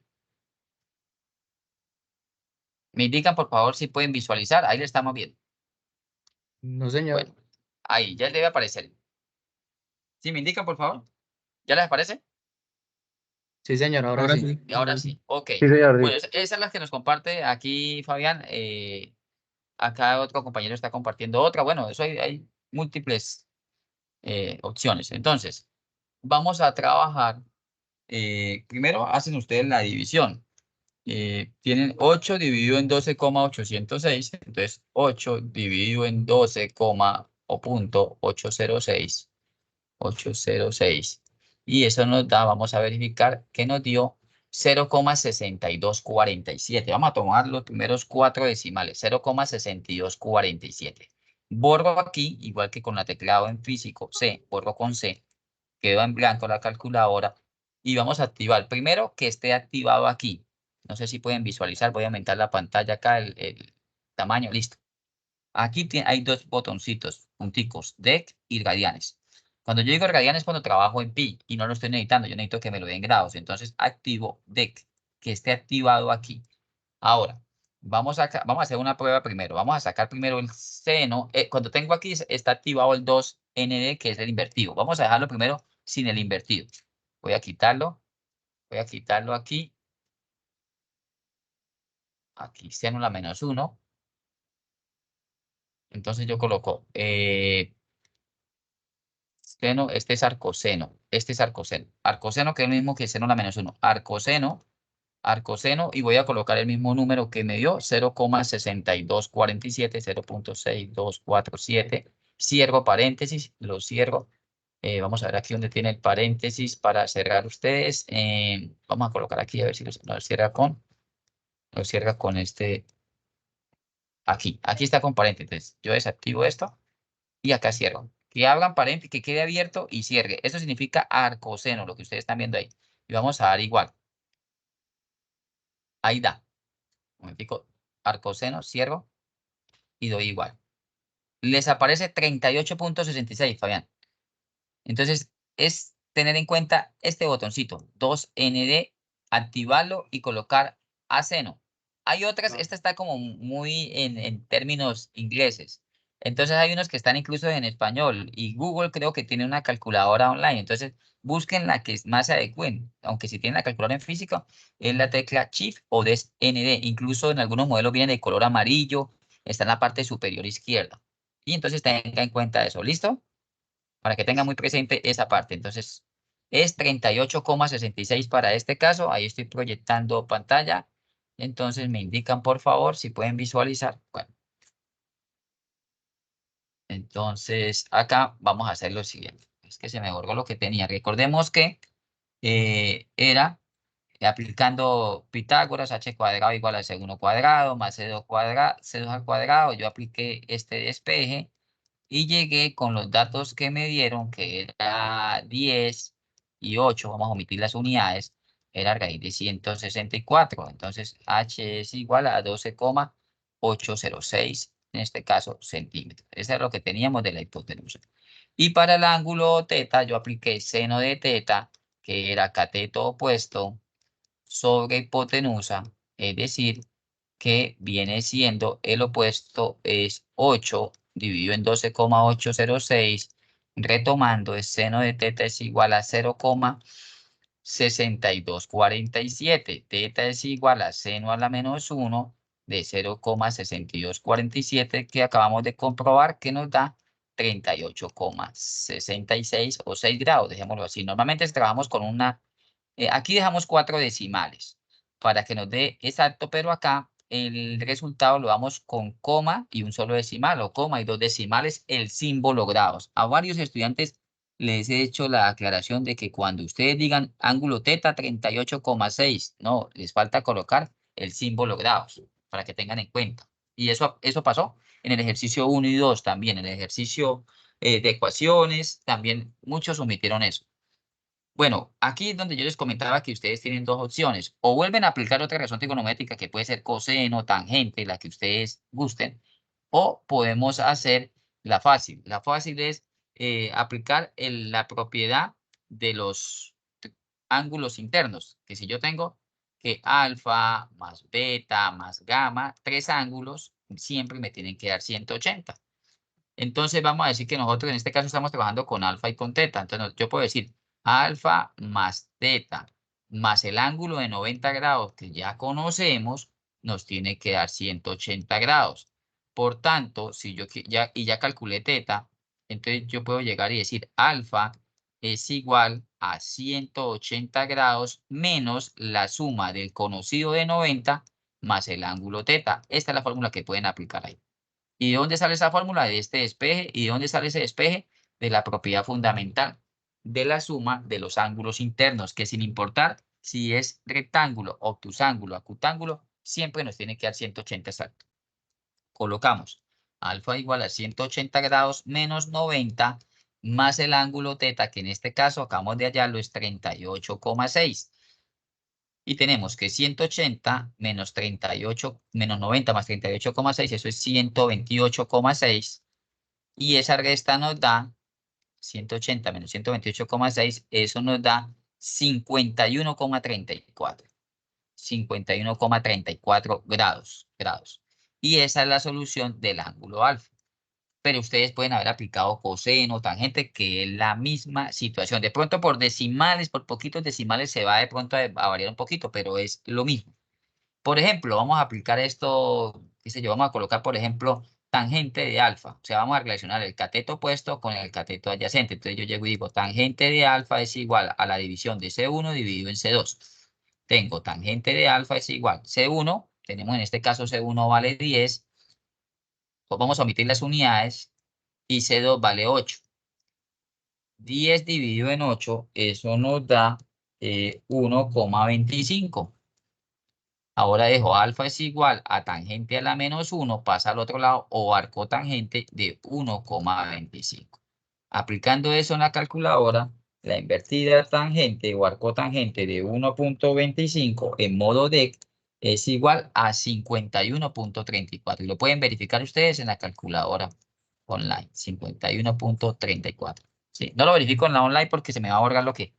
Me indican, por favor, si pueden visualizar. Ahí le estamos viendo. No, señor. Bueno, ahí ya debe aparecer. ¿Sí me indican, por favor? ¿Ya les aparece? Sí, señor, ahora Ahora sí. sí. Y ahora sí. Ok. Sí, señor. Bueno, esas es las que nos comparte aquí Fabián. Acá otro compañero está compartiendo otra. Bueno, eso hay múltiples opciones. Entonces, vamos a trabajar. Primero hacen ustedes la división. Tienen 8 dividido en 12,806. Entonces, 8 dividido en 12, o punto 806. Y eso nos da, vamos a verificar que nos dio 0,6247. Vamos a tomar los primeros 4 decimales, 0,6247. Borro aquí, igual que con la teclado en físico, C, borro con C, quedó en blanco la calculadora y vamos a activar. Primero que esté activado aquí. No sé si pueden visualizar, voy a aumentar la pantalla acá, el tamaño, listo. Aquí hay dos botoncitos, punticos, DEC y radianes. Cuando yo digo radianes, cuando trabajo en pi y no lo estoy necesitando, yo necesito que me lo den grados. Entonces activo DEC, que esté activado aquí. Ahora, vamos a hacer una prueba primero. Vamos a sacar primero el seno. Cuando tengo aquí está activado el 2ND, que es el invertido. Vamos a dejarlo primero sin el invertido. Voy a quitarlo. Voy a quitarlo aquí. Aquí seno la menos 1. Entonces yo coloco seno, este es arcoseno, este es arcoseno. Arcoseno que es lo mismo que seno a la menos 1. Arcoseno, y voy a colocar el mismo número que me dio, 0,6247, 0,6247. Cierro paréntesis, lo cierro. Vamos a ver aquí donde tiene el paréntesis para cerrar ustedes. Vamos a colocar aquí a ver si lo cierra con este. Aquí está con paréntesis. Yo desactivo esto y acá cierro. Que abran paréntesis, que quede abierto y cierre. Eso significa arcoseno, lo que ustedes están viendo ahí. Y vamos a dar igual. Ahí da. Un momentico, arcoseno, cierro y doy igual. Les aparece 38,66, Fabián. Entonces, es tener en cuenta este botoncito, 2ND, activarlo y colocar a seno. Hay otras, esta está como muy en términos ingleses. Entonces hay unos que están incluso en español y Google creo que tiene una calculadora online. Entonces busquen la que más se adecuen. Aunque si tienen la calculadora en físico, es la tecla Shift o DSND. Incluso en algunos modelos viene de color amarillo, está en la parte superior izquierda. Y entonces tenga en cuenta eso. ¿Listo? Para que tenga muy presente esa parte. Entonces, es 38,66 para este caso. Ahí estoy proyectando pantalla Entonces me indican, por favor, si pueden visualizar. Bueno, entonces acá vamos a hacer lo siguiente. Es que se me borró lo que tenía. Recordemos que era aplicando Pitágoras, h cuadrado igual a c1 cuadrado más c2 cuadrado, c2 al cuadrado. Yo apliqué este despeje y llegué con los datos que me dieron, que era 10 y 8, vamos a omitir las unidades, era raíz de 164. Entonces, h es igual a 12,806, en este caso, centímetros. Eso es lo que teníamos de la hipotenusa. Y para el ángulo teta, yo apliqué seno de teta, que era cateto opuesto, sobre hipotenusa, es decir, que viene siendo el opuesto es 8 dividido en 12,806, retomando el seno de teta es igual a 0,6247. Teta es igual a seno a la menos 1 de 0,6247, que acabamos de comprobar que nos da 38,66 o 6 grados, dejémoslo así. Normalmente trabajamos con una aquí dejamos 4 decimales para que nos dé exacto, pero acá el resultado lo damos con coma y un solo decimal, o coma y 2 decimales, el símbolo grados. A varios estudiantes les he hecho la aclaración de que cuando ustedes digan ángulo teta 38,6, no, les falta colocar el símbolo grados para que tengan en cuenta. Y eso pasó en el ejercicio 1 y 2 también, en el ejercicio de ecuaciones, también muchos omitieron eso. Bueno, aquí es donde yo les comentaba que ustedes tienen dos opciones. O vuelven a aplicar otra razón trigonométrica que puede ser coseno, tangente, la que ustedes gusten. O podemos hacer la fácil. La fácil es aplicar la propiedad de los ángulos internos. Que si yo tengo que alfa más beta más gamma, 3 ángulos, siempre me tienen que dar 180. Entonces vamos a decir que nosotros en este caso estamos trabajando con alfa y con teta. Entonces yo puedo decir alfa más teta más el ángulo de 90 grados que ya conocemos, nos tiene que dar 180 grados. Por tanto, si yo ya calculé teta, entonces yo puedo llegar y decir alfa es igual a 180 grados menos la suma del conocido de 90 más el ángulo teta. Esta es la fórmula que pueden aplicar ahí. ¿Y de dónde sale esa fórmula? De este despeje. ¿Y de dónde sale ese despeje? De la propiedad fundamental de la suma de los ángulos internos, que sin importar si es rectángulo, obtusángulo, acutángulo, siempre nos tiene que dar 180 exacto. Colocamos alfa igual a 180 grados menos 90 más el ángulo teta, que en este caso acabamos de hallarlo, es 38,6. Y tenemos que 180 menos 38, menos 90 más 38,6, eso es 128,6. Y esa resta nos da 180 menos 128,6, eso nos da 51,34. 51,34 grados. Y esa es la solución del ángulo alfa. Pero ustedes pueden haber aplicado coseno, tangente, que es la misma situación. De pronto por decimales, por poquitos decimales se va de pronto a variar un poquito, pero es lo mismo. Por ejemplo, vamos a aplicar esto, qué sé yo, vamos a colocar, por ejemplo, tangente de alfa. O sea, vamos a relacionar el cateto opuesto con el cateto adyacente. Entonces yo llego y digo, tangente de alfa es igual a la división de C1 dividido en C2. Tengo tangente de alfa es igual C1, tenemos en este caso C1 vale 10, pues vamos a omitir las unidades, y C2 vale 8. 10 dividido en 8, eso nos da 1,25. Ahora dejo alfa es igual a tangente a la menos 1, pasa al otro lado, o arco tangente de 1,25. Aplicando eso en la calculadora, la invertida tangente o arco tangente de 1,25 en modo DEC es igual a 51,34. Y lo pueden verificar ustedes en la calculadora online, 51,34. Sí, no lo verifico en la online porque se me va a borrar lo que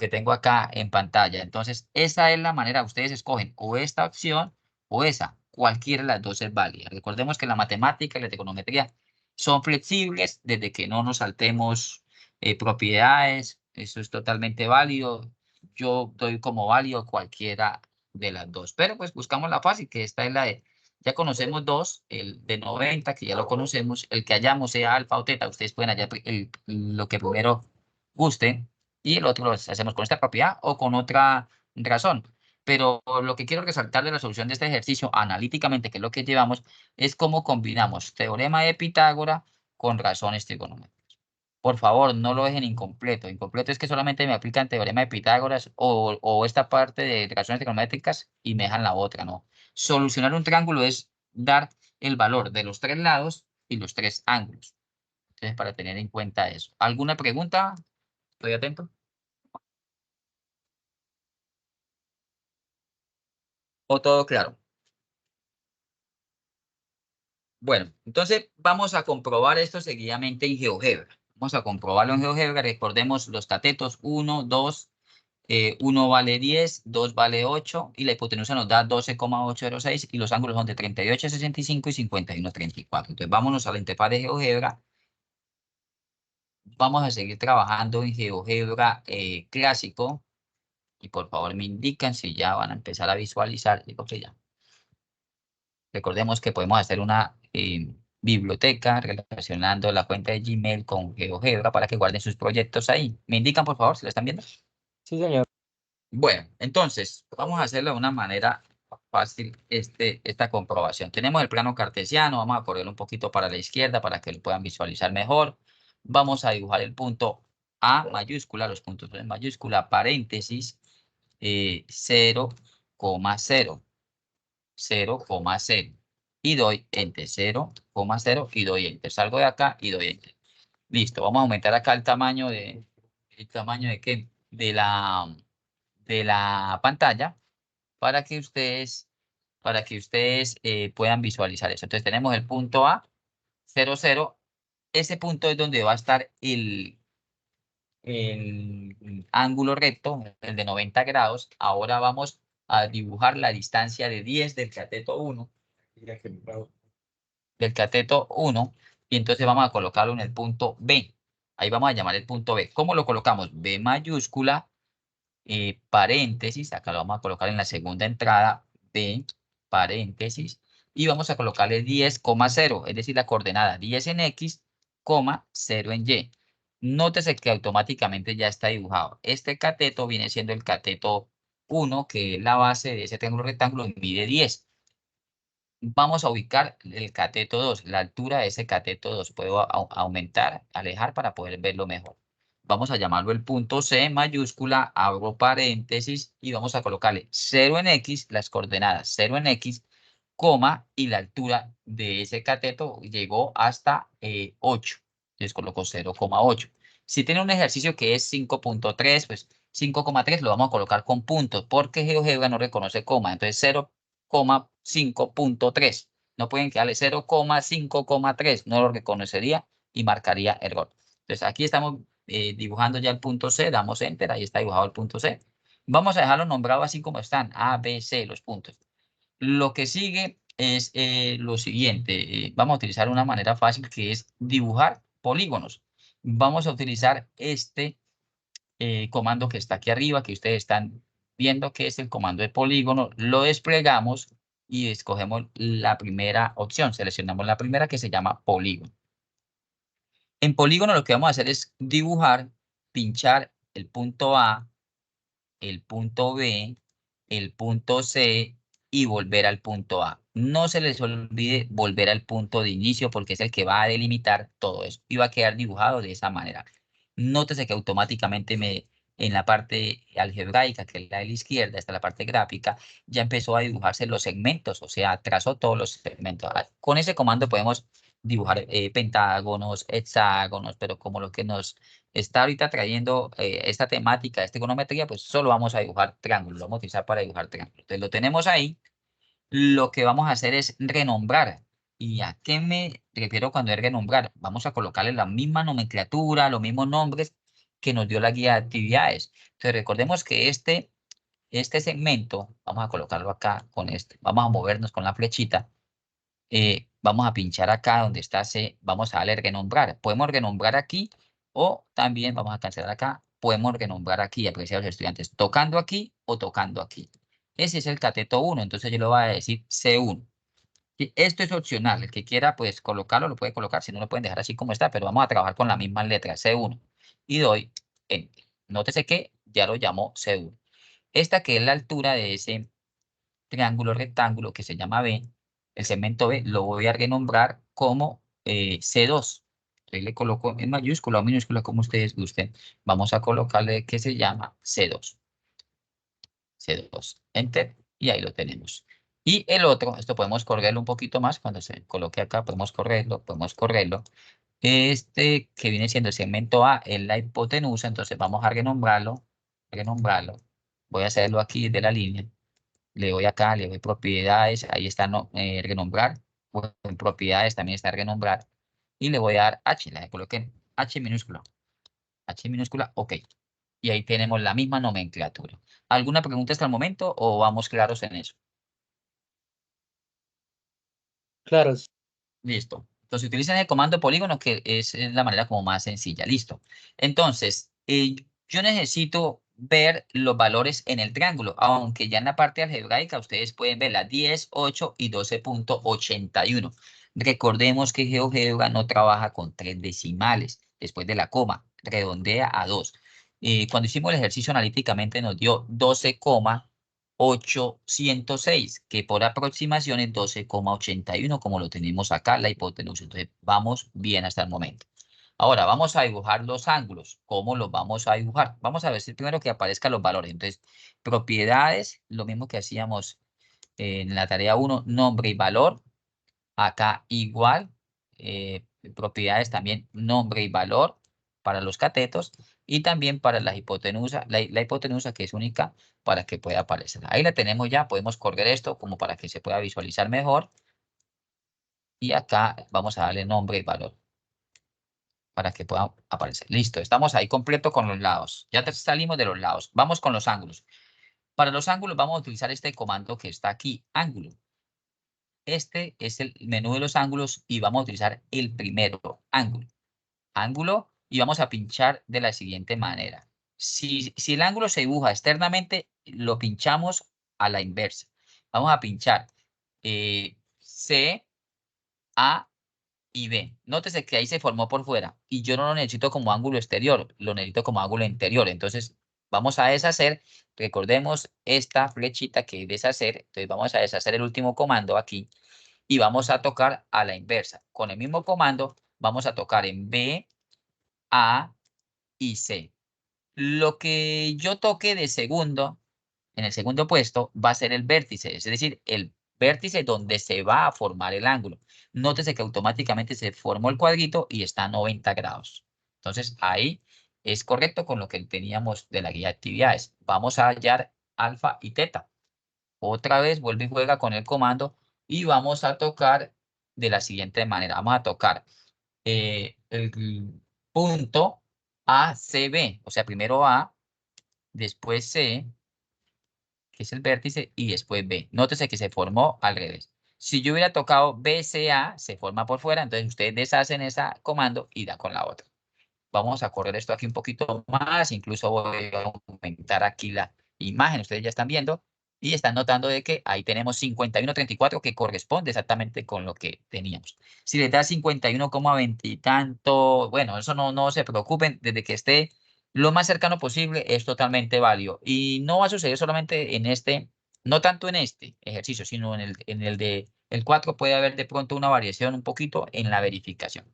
tengo acá en pantalla. Entonces, esa es la manera. Ustedes escogen o esta opción o esa. Cualquiera de las dos es válida. Recordemos que la matemática y la trigonometría son flexibles desde que no nos saltemos propiedades. Eso es totalmente válido. Yo doy como válido cualquiera de las dos. Pero pues buscamos la fácil, que esta es la de... Ya conocemos dos, el de 90, que ya lo conocemos, el que hallamos sea alfa o teta. Ustedes pueden hallar lo que primero guste, y el otro lo hacemos con esta propiedad o con otra razón. Pero lo que quiero resaltar de la solución de este ejercicio analíticamente, que es lo que llevamos, es cómo combinamos teorema de Pitágoras con razones trigonométricas. Por favor, no lo dejen incompleto. Incompleto es que solamente me aplican teorema de Pitágoras o esta parte de razones trigonométricas y me dejan la otra, ¿no? Solucionar un triángulo es dar el valor de los tres lados y los tres ángulos. Entonces, para tener en cuenta eso. ¿Alguna pregunta? Estoy atento. ¿O todo claro? Bueno, entonces vamos a comprobar esto seguidamente en GeoGebra. Vamos a comprobarlo en GeoGebra. Recordemos los catetos 1, 2, 1 vale 10, 2 vale 8 y la hipotenusa nos da 12,806 y los ángulos son de 38,65 y 51,34. Entonces vámonos a la interfaz de GeoGebra. Vamos a seguir trabajando en GeoGebra clásico y por favor me indican si ya van a empezar a visualizar. Digo que ya. Recordemos que podemos hacer una biblioteca relacionando la cuenta de Gmail con GeoGebra para que guarden sus proyectos ahí. ¿Me indican, por favor, si lo están viendo? Sí, señor. Bueno, entonces, vamos a hacerlo de una manera fácil esta comprobación. Tenemos el plano cartesiano, vamos a correr un poquito para la izquierda para que lo puedan visualizar mejor. Vamos a dibujar el punto A mayúscula, los puntos en mayúscula, paréntesis, 0,0. 0,0 y doy enter, 0,0 y doy enter. Salgo de acá y doy enter. Listo, vamos a aumentar acá el tamaño de qué, de la pantalla para que ustedes puedan visualizar eso. Entonces tenemos el punto A, 0, 0. Ese punto es donde va a estar el ángulo recto, el de 90 grados. Ahora vamos a dibujar la distancia de 10 del cateto 1. Del cateto 1. Y entonces vamos a colocarlo en el punto B. Ahí vamos a llamar el punto B. ¿Cómo lo colocamos? B mayúscula, paréntesis. Acá lo vamos a colocar en la segunda entrada. B, paréntesis. Y vamos a colocarle 10,0. Es decir, la coordenada 10 en X, 0 en Y. Nótese que automáticamente ya está dibujado. Este cateto viene siendo el cateto 1, que es la base de ese triángulo rectángulo y mide 10. Vamos a ubicar el cateto 2, la altura de ese cateto 2. Puedo aumentar, alejar para poder verlo mejor. Vamos a llamarlo el punto C mayúscula, abro paréntesis y vamos a colocarle 0 en X, las coordenadas 0 en X, coma, y la altura de ese cateto llegó hasta 8. Entonces coloco 0,8. Si tiene un ejercicio que es 5,3, pues 5,3 lo vamos a colocar con puntos porque GeoGebra no reconoce coma. Entonces 0,5.3. No pueden quedarle 0,5,3. No lo reconocería y marcaría error. Entonces aquí estamos dibujando ya el punto C. Damos enter. Ahí está dibujado el punto C. Vamos a dejarlo nombrado así como están. A, B, C, los puntos. Lo que sigue es lo siguiente. Vamos a utilizar una manera fácil que es dibujar polígonos. Vamos a utilizar este comando que está aquí arriba, que ustedes están viendo que es el comando de polígono. Lo desplegamos y escogemos la primera opción. Seleccionamos la primera que se llama polígono. En polígono lo que vamos a hacer es dibujar, pinchar el punto A, el punto B, el punto C y volver al punto A. No se les olvide volver al punto de inicio porque es el que va a delimitar todo eso y va a quedar dibujado de esa manera. Nótese que automáticamente en la parte algebraica, que es la de la izquierda, está la parte gráfica, ya empezó a dibujarse los segmentos, o sea, trazó todos los segmentos. Con ese comando podemos dibujar pentágonos, hexágonos, pero como lo que nos está ahorita trayendo esta temática de trigonometría, pues solo vamos a dibujar triángulos, lo vamos a utilizar para dibujar triángulos. Entonces lo tenemos ahí. Lo que vamos a hacer es renombrar. ¿Y a qué me refiero cuando es renombrar? Vamos a colocarle la misma nomenclatura, los mismos nombres que nos dio la guía de actividades. Entonces recordemos que este segmento, vamos a colocarlo acá con este, vamos a movernos con la flechita. Vamos a pinchar acá donde está C, vamos a darle renombrar. Podemos renombrar aquí o también vamos a cancelar acá. Podemos renombrar aquí, apreciados estudiantes, tocando aquí o tocando aquí. Ese es el cateto 1, entonces yo le voy a decir C1. Y esto es opcional, el que quiera pues colocarlo lo puede colocar, si no lo pueden dejar así como está, pero vamos a trabajar con la misma letra C1 y doy Enter. Nótese que ya lo llamó C1. esta que es la altura de ese triángulo rectángulo que se llama B, el segmento B, lo voy a renombrar como C2. Ahí le coloco en mayúscula o minúscula, como ustedes gusten. Vamos a colocarle que se llama C2. C2. Enter. Y ahí lo tenemos. Y el otro, esto podemos correrlo un poquito más. Cuando se coloque acá, podemos correrlo, podemos correrlo. Este que viene siendo el segmento A es la hipotenusa, entonces vamos a renombrarlo. Voy a hacerlo aquí de la línea. Le doy acá, le doy propiedades, ahí está renombrar. Bueno, en propiedades también está renombrar. Y le voy a dar H, le coloqué H minúscula. H minúscula, ok. Y ahí tenemos la misma nomenclatura. ¿Alguna pregunta hasta el momento o vamos claros en eso? Claros. Listo. Entonces utilizan el comando polígono, que es la manera como más sencilla. Listo. Entonces, yo necesito ver los valores en el triángulo, aunque ya en la parte algebraica ustedes pueden ver las 10, 8 y 12.81. Recordemos que GeoGebra no trabaja con 3 decimales después de la coma, redondea a 2. Cuando hicimos el ejercicio analíticamente nos dio 12,806, que por aproximación es 12,81, como lo tenemos acá, la hipotenusa. Entonces, vamos bien hasta el momento. Ahora, vamos a dibujar los ángulos. ¿Cómo los vamos a dibujar? Vamos a ver si primero que aparezcan los valores. Entonces, propiedades, lo mismo que hacíamos en la tarea 1, nombre y valor. Acá igual, propiedades también, nombre y valor para los catetos y también para la hipotenusa, la hipotenusa que es única para que pueda aparecer. Ahí la tenemos ya, podemos correr esto como para que se pueda visualizar mejor. Y acá vamos a darle nombre y valor para que pueda aparecer. Listo, estamos ahí completo con los lados. Ya salimos de los lados. Vamos con los ángulos. Para los ángulos vamos a utilizar este comando que está aquí, ángulo. Este es el menú de los ángulos y vamos a utilizar el primero, ángulo. Ángulo, y vamos a pinchar de la siguiente manera. Si el ángulo se dibuja externamente, lo pinchamos a la inversa. Vamos a pinchar C, A y B. Nótese que ahí se formó por fuera y yo no lo necesito como ángulo exterior, lo necesito como ángulo interior. Entonces vamos a deshacer, recordemos esta flechita que es deshacer, entonces vamos a deshacer el último comando aquí y vamos a tocar a la inversa. Con el mismo comando vamos a tocar en B, A y C. Lo que yo toque de segundo, en el segundo puesto, va a ser el vértice, es decir, el vértice donde se va a formar el ángulo. Nótese que automáticamente se formó el cuadrito y está a 90 grados. Entonces, ahí es correcto con lo que teníamos de la guía de actividades. Vamos a hallar alfa y teta. Otra vez vuelve y juega con el comando y vamos a tocar de la siguiente manera. Vamos a tocar el punto ACB, o sea, primero A, después C, que es el vértice, y después B. Nótese que se formó al revés. Si yo hubiera tocado BCA, se forma por fuera, entonces ustedes deshacen ese comando y da con la otra. Vamos a correr esto aquí un poquito más, incluso voy a aumentar aquí la imagen, ustedes ya están viendo, y están notando de que ahí tenemos 51,34 que corresponde exactamente con lo que teníamos. Si les da 51,20 y tanto, bueno, eso no se preocupen, desde que esté lo más cercano posible es totalmente válido. Y no va a suceder solamente en este, no tanto en este ejercicio, sino en el de el 4 puede haber de pronto una variación un poquito en la verificación.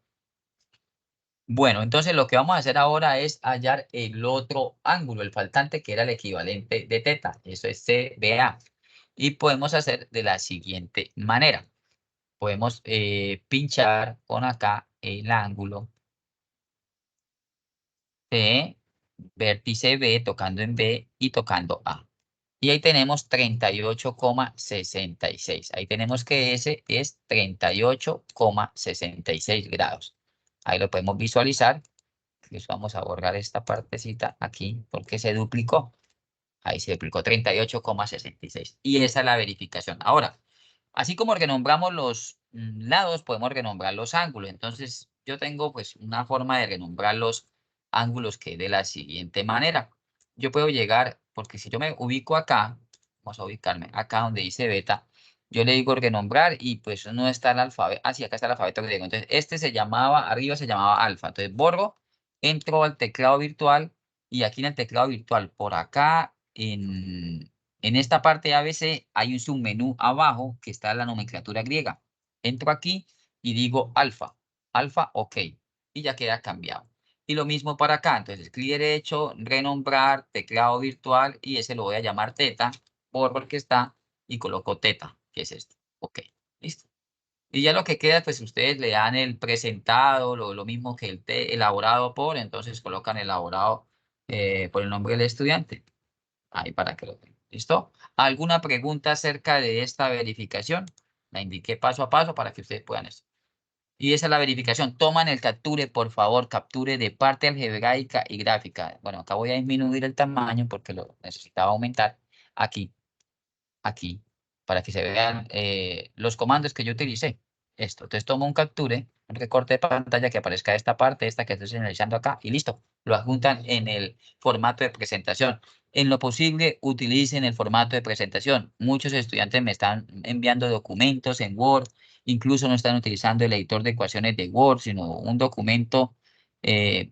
Bueno, entonces lo que vamos a hacer ahora es hallar el otro ángulo, el faltante, que era el equivalente de teta. Eso es CBA. Y podemos hacer de la siguiente manera. Podemos pinchar con acá el ángulo C, vértice B, tocando en B y tocando A. Y ahí tenemos 38,66. Ahí tenemos que ese es 38,66 grados. Ahí lo podemos visualizar. Entonces vamos a borrar esta partecita aquí porque se duplicó. Ahí se duplicó 38,66. Y esa es la verificación. Ahora, así como renombramos los lados, podemos renombrar los ángulos. Entonces yo tengo pues una forma de renombrar los ángulos que de la siguiente manera. Yo puedo llegar, porque si yo me ubico acá, vamos a ubicarme acá donde dice beta, yo le digo renombrar y pues no está el alfabeto. Ah, sí, acá está el alfabeto griego. Entonces este se llamaba, arriba se llamaba alfa. Entonces borro, entro al teclado virtual y aquí en el teclado virtual por acá en esta parte ABC hay un submenú abajo que está la nomenclatura griega. Entro aquí y digo alfa, ok, y ya queda cambiado. Y lo mismo para acá, entonces clic derecho, renombrar, teclado virtual y ese lo voy a llamar teta porque está y coloco teta, que es esto. Ok, listo. Y ya lo que queda, pues ustedes le dan el presentado, lo mismo que el elaborado por, entonces colocan elaborado por el nombre del estudiante. Ahí para que lo tengan. ¿Listo? ¿Alguna pregunta acerca de esta verificación? La indiqué paso a paso para que ustedes puedan eso. Y esa es la verificación. Toman el capture, por favor, capture de parte algebraica y gráfica. Bueno, acá voy a disminuir el tamaño porque lo necesitaba aumentar. Aquí, para que se vean los comandos que yo utilicé. Esto. Entonces tomo un capture, un recorte de pantalla que aparezca esta parte, esta que estoy señalizando acá, y listo. Lo adjuntan en el formato de presentación. En lo posible, utilicen el formato de presentación. Muchos estudiantes me están enviando documentos en Word, incluso no están utilizando el editor de ecuaciones de Word, sino un documento que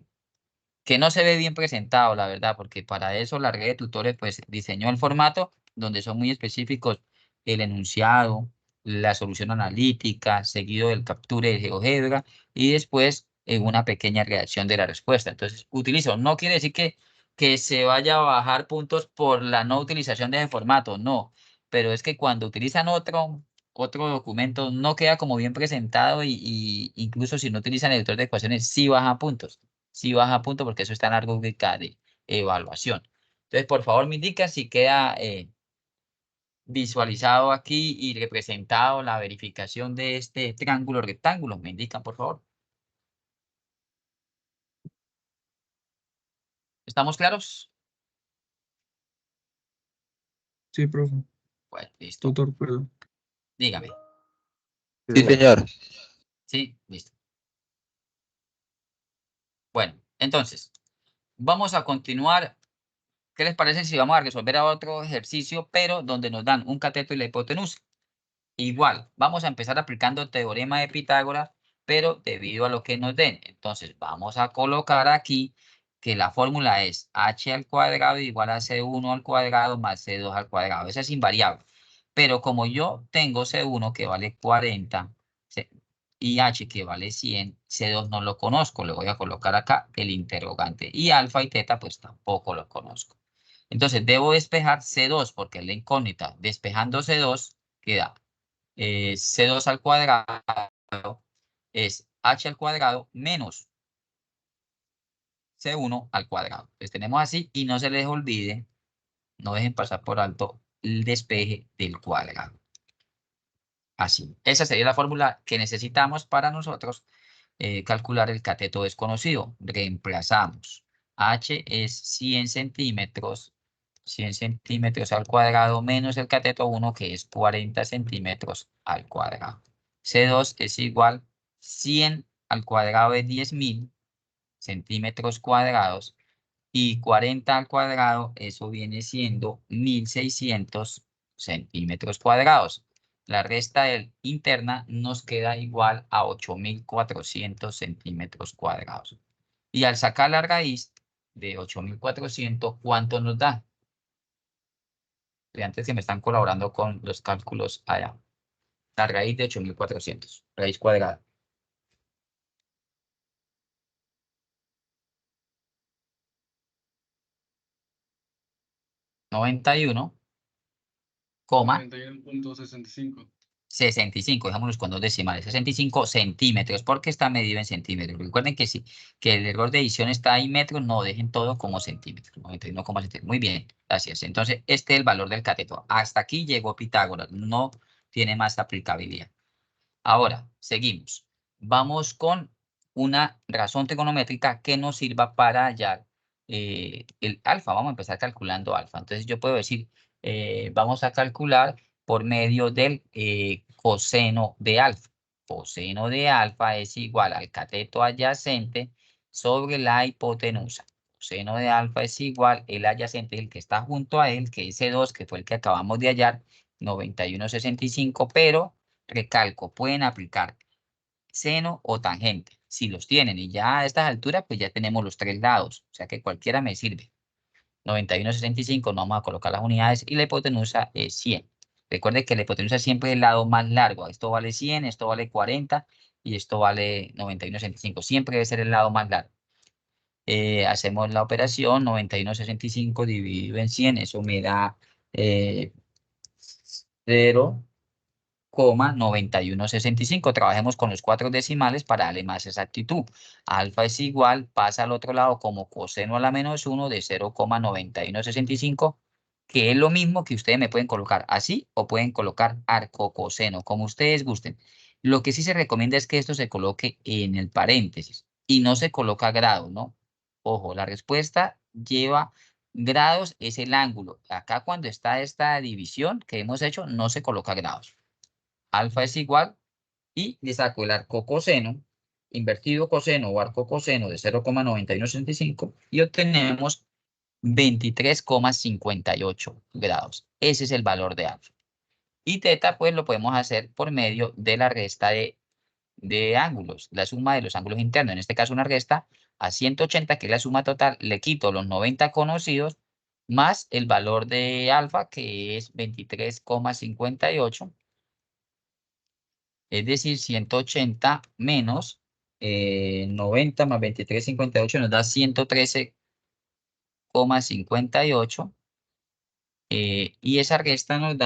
no se ve bien presentado, la verdad, porque para eso la red de tutores pues diseñó el formato donde son muy específicos el enunciado, la solución analítica, seguido del capture de GeoGebra y después una pequeña redacción de la respuesta. Entonces, utilizo, no quiere decir que se vaya a bajar puntos por la no utilización de ese formato, no, pero es que cuando utilizan otro documento no queda como bien presentado y incluso si no utilizan el editor de ecuaciones sí baja puntos. Sí baja puntos porque eso está en la rúbrica de evaluación. Entonces, por favor, me indica si queda visualizado aquí y representado la verificación de este triángulo rectángulo. Me indican, por favor. ¿Estamos claros? Sí, profe. Bueno, listo. Tutor, perdón. Dígame. Sí, señor. Sí, listo. Bueno, entonces, vamos a continuar. ¿Qué les parece si vamos a resolver a otro ejercicio, pero donde nos dan un cateto y la hipotenusa? Igual, vamos a empezar aplicando el teorema de Pitágoras, pero debido a lo que nos den. Entonces, vamos a colocar aquí que la fórmula es h al cuadrado igual a c1 al cuadrado más c2 al cuadrado. Esa es invariable. Pero como yo tengo c1 que vale 40 y h que vale 100, c2 no lo conozco. Le voy a colocar acá el interrogante. Y alfa y teta pues tampoco lo conozco. Entonces, debo despejar c2 porque es la incógnita. Despejando c2 queda C2 al cuadrado es H al cuadrado menos C1 al cuadrado. Entonces tenemos así y no se les olvide, no dejen pasar por alto el despeje del cuadrado. Así. Esa sería la fórmula que necesitamos para nosotros calcular el cateto desconocido. Reemplazamos. H es 100 centímetros. 100 centímetros al cuadrado menos el cateto 1 que es 40 centímetros al cuadrado. C2 es igual 100 al cuadrado de 10.000 centímetros cuadrados y 40 al cuadrado, eso viene siendo 1.600 centímetros cuadrados. La resta interna nos queda igual a 8.400 centímetros cuadrados. Y al sacar la raíz de 8.400, ¿cuánto nos da? Estudiantes que me están colaborando con los cálculos allá. La raíz de 8.400, raíz cuadrada. 91, 91.65. 65, dejémoslos con dos decimales, 65 centímetros, porque está medido en centímetros. Recuerden que sí, que el error de edición está ahí metros, no dejen todo como centímetros, 91,centímetros. Muy bien, gracias. Entonces, este es el valor del cateto. Hasta aquí llegó Pitágoras, no tiene más aplicabilidad. Ahora, seguimos. Vamos con una razón trigonométrica que nos sirva para hallar el alfa. Vamos a empezar calculando alfa. Entonces, yo puedo decir, vamos a calcular por medio del coseno de alfa. Coseno de alfa es igual al cateto adyacente sobre la hipotenusa. Coseno de alfa es igual el adyacente, el que está junto a él, que es C2, que fue el que acabamos de hallar, 91,65, pero recalco, pueden aplicar seno o tangente, si los tienen. Y ya a estas alturas, pues ya tenemos los tres lados, o sea que cualquiera me sirve. 91,65, no vamos a colocar las unidades, y la hipotenusa es 100. Recuerde que la hipotenusa siempre es el lado más largo. Esto vale 100, esto vale 40 y esto vale 91,65. Siempre debe ser el lado más largo. Hacemos la operación, 91,65 dividido en 100, eso me da 0,9165. Trabajemos con los 4 decimales para darle más exactitud. Alfa es igual, pasa al otro lado como coseno a la menos 1 de 0,9165, que es lo mismo que ustedes me pueden colocar así o pueden colocar arcocoseno, como ustedes gusten. Lo que sí se recomienda es que esto se coloque en el paréntesis y no se coloca grado, ¿no? Ojo, la respuesta lleva grados, es el ángulo. Acá cuando está esta división que hemos hecho, no se coloca grados. Alfa es igual y le saco el arcocoseno, invertido coseno o arcocoseno de 0,9165 y obtenemos 23,58 grados. Ese es el valor de alfa. Y teta, pues lo podemos hacer por medio de la resta de ángulos, la suma de los ángulos internos. En este caso, una resta a 180, que es la suma total, le quito los 90 conocidos más el valor de alfa, que es 23,58. Es decir, 180 menos 90 más 23,58 nos da 113,58. Y esa resta nos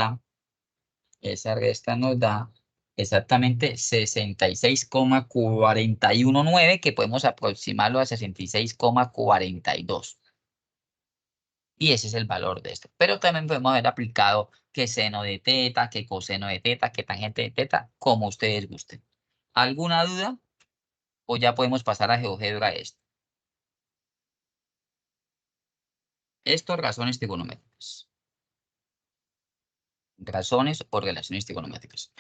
da exactamente 66,419, que podemos aproximarlo a 66,42. Y ese es el valor de esto. Pero también podemos haber aplicado que seno de teta, que coseno de teta, que tangente de teta, como ustedes gusten. ¿Alguna duda? ¿O ya podemos pasar a GeoGebra esto? Esto, razones trigonométricas. Razones o relaciones trigonométricas.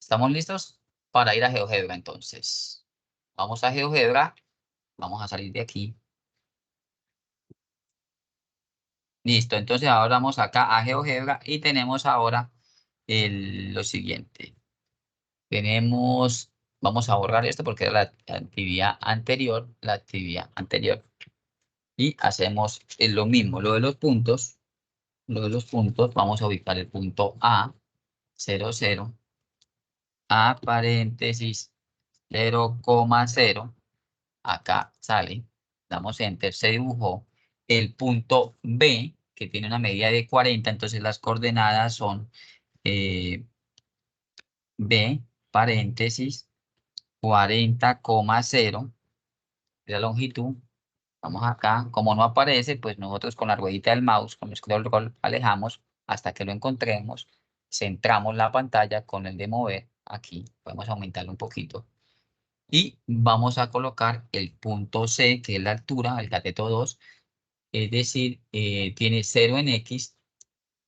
¿Estamos listos para ir a GeoGebra entonces? Vamos a GeoGebra. Vamos a salir de aquí. Listo, entonces ahora vamos acá a GeoGebra y tenemos ahora lo siguiente. Vamos a borrar esto porque era la actividad anterior, Y hacemos lo mismo, lo de los puntos. Vamos a ubicar el punto A, 0, 0, A paréntesis 0,0. Acá sale, damos enter, se dibujó el punto B, que tiene una medida de 40, entonces las coordenadas son B, paréntesis, 40,0, la longitud. Vamos acá, como no aparece, pues nosotros con la ruedita del mouse, con el scroll roll, alejamos hasta que lo encontremos, centramos la pantalla con el de mover, aquí, podemos aumentarlo un poquito. Y vamos a colocar el punto C, que es la altura, el cateto 2, es decir, tiene 0 en X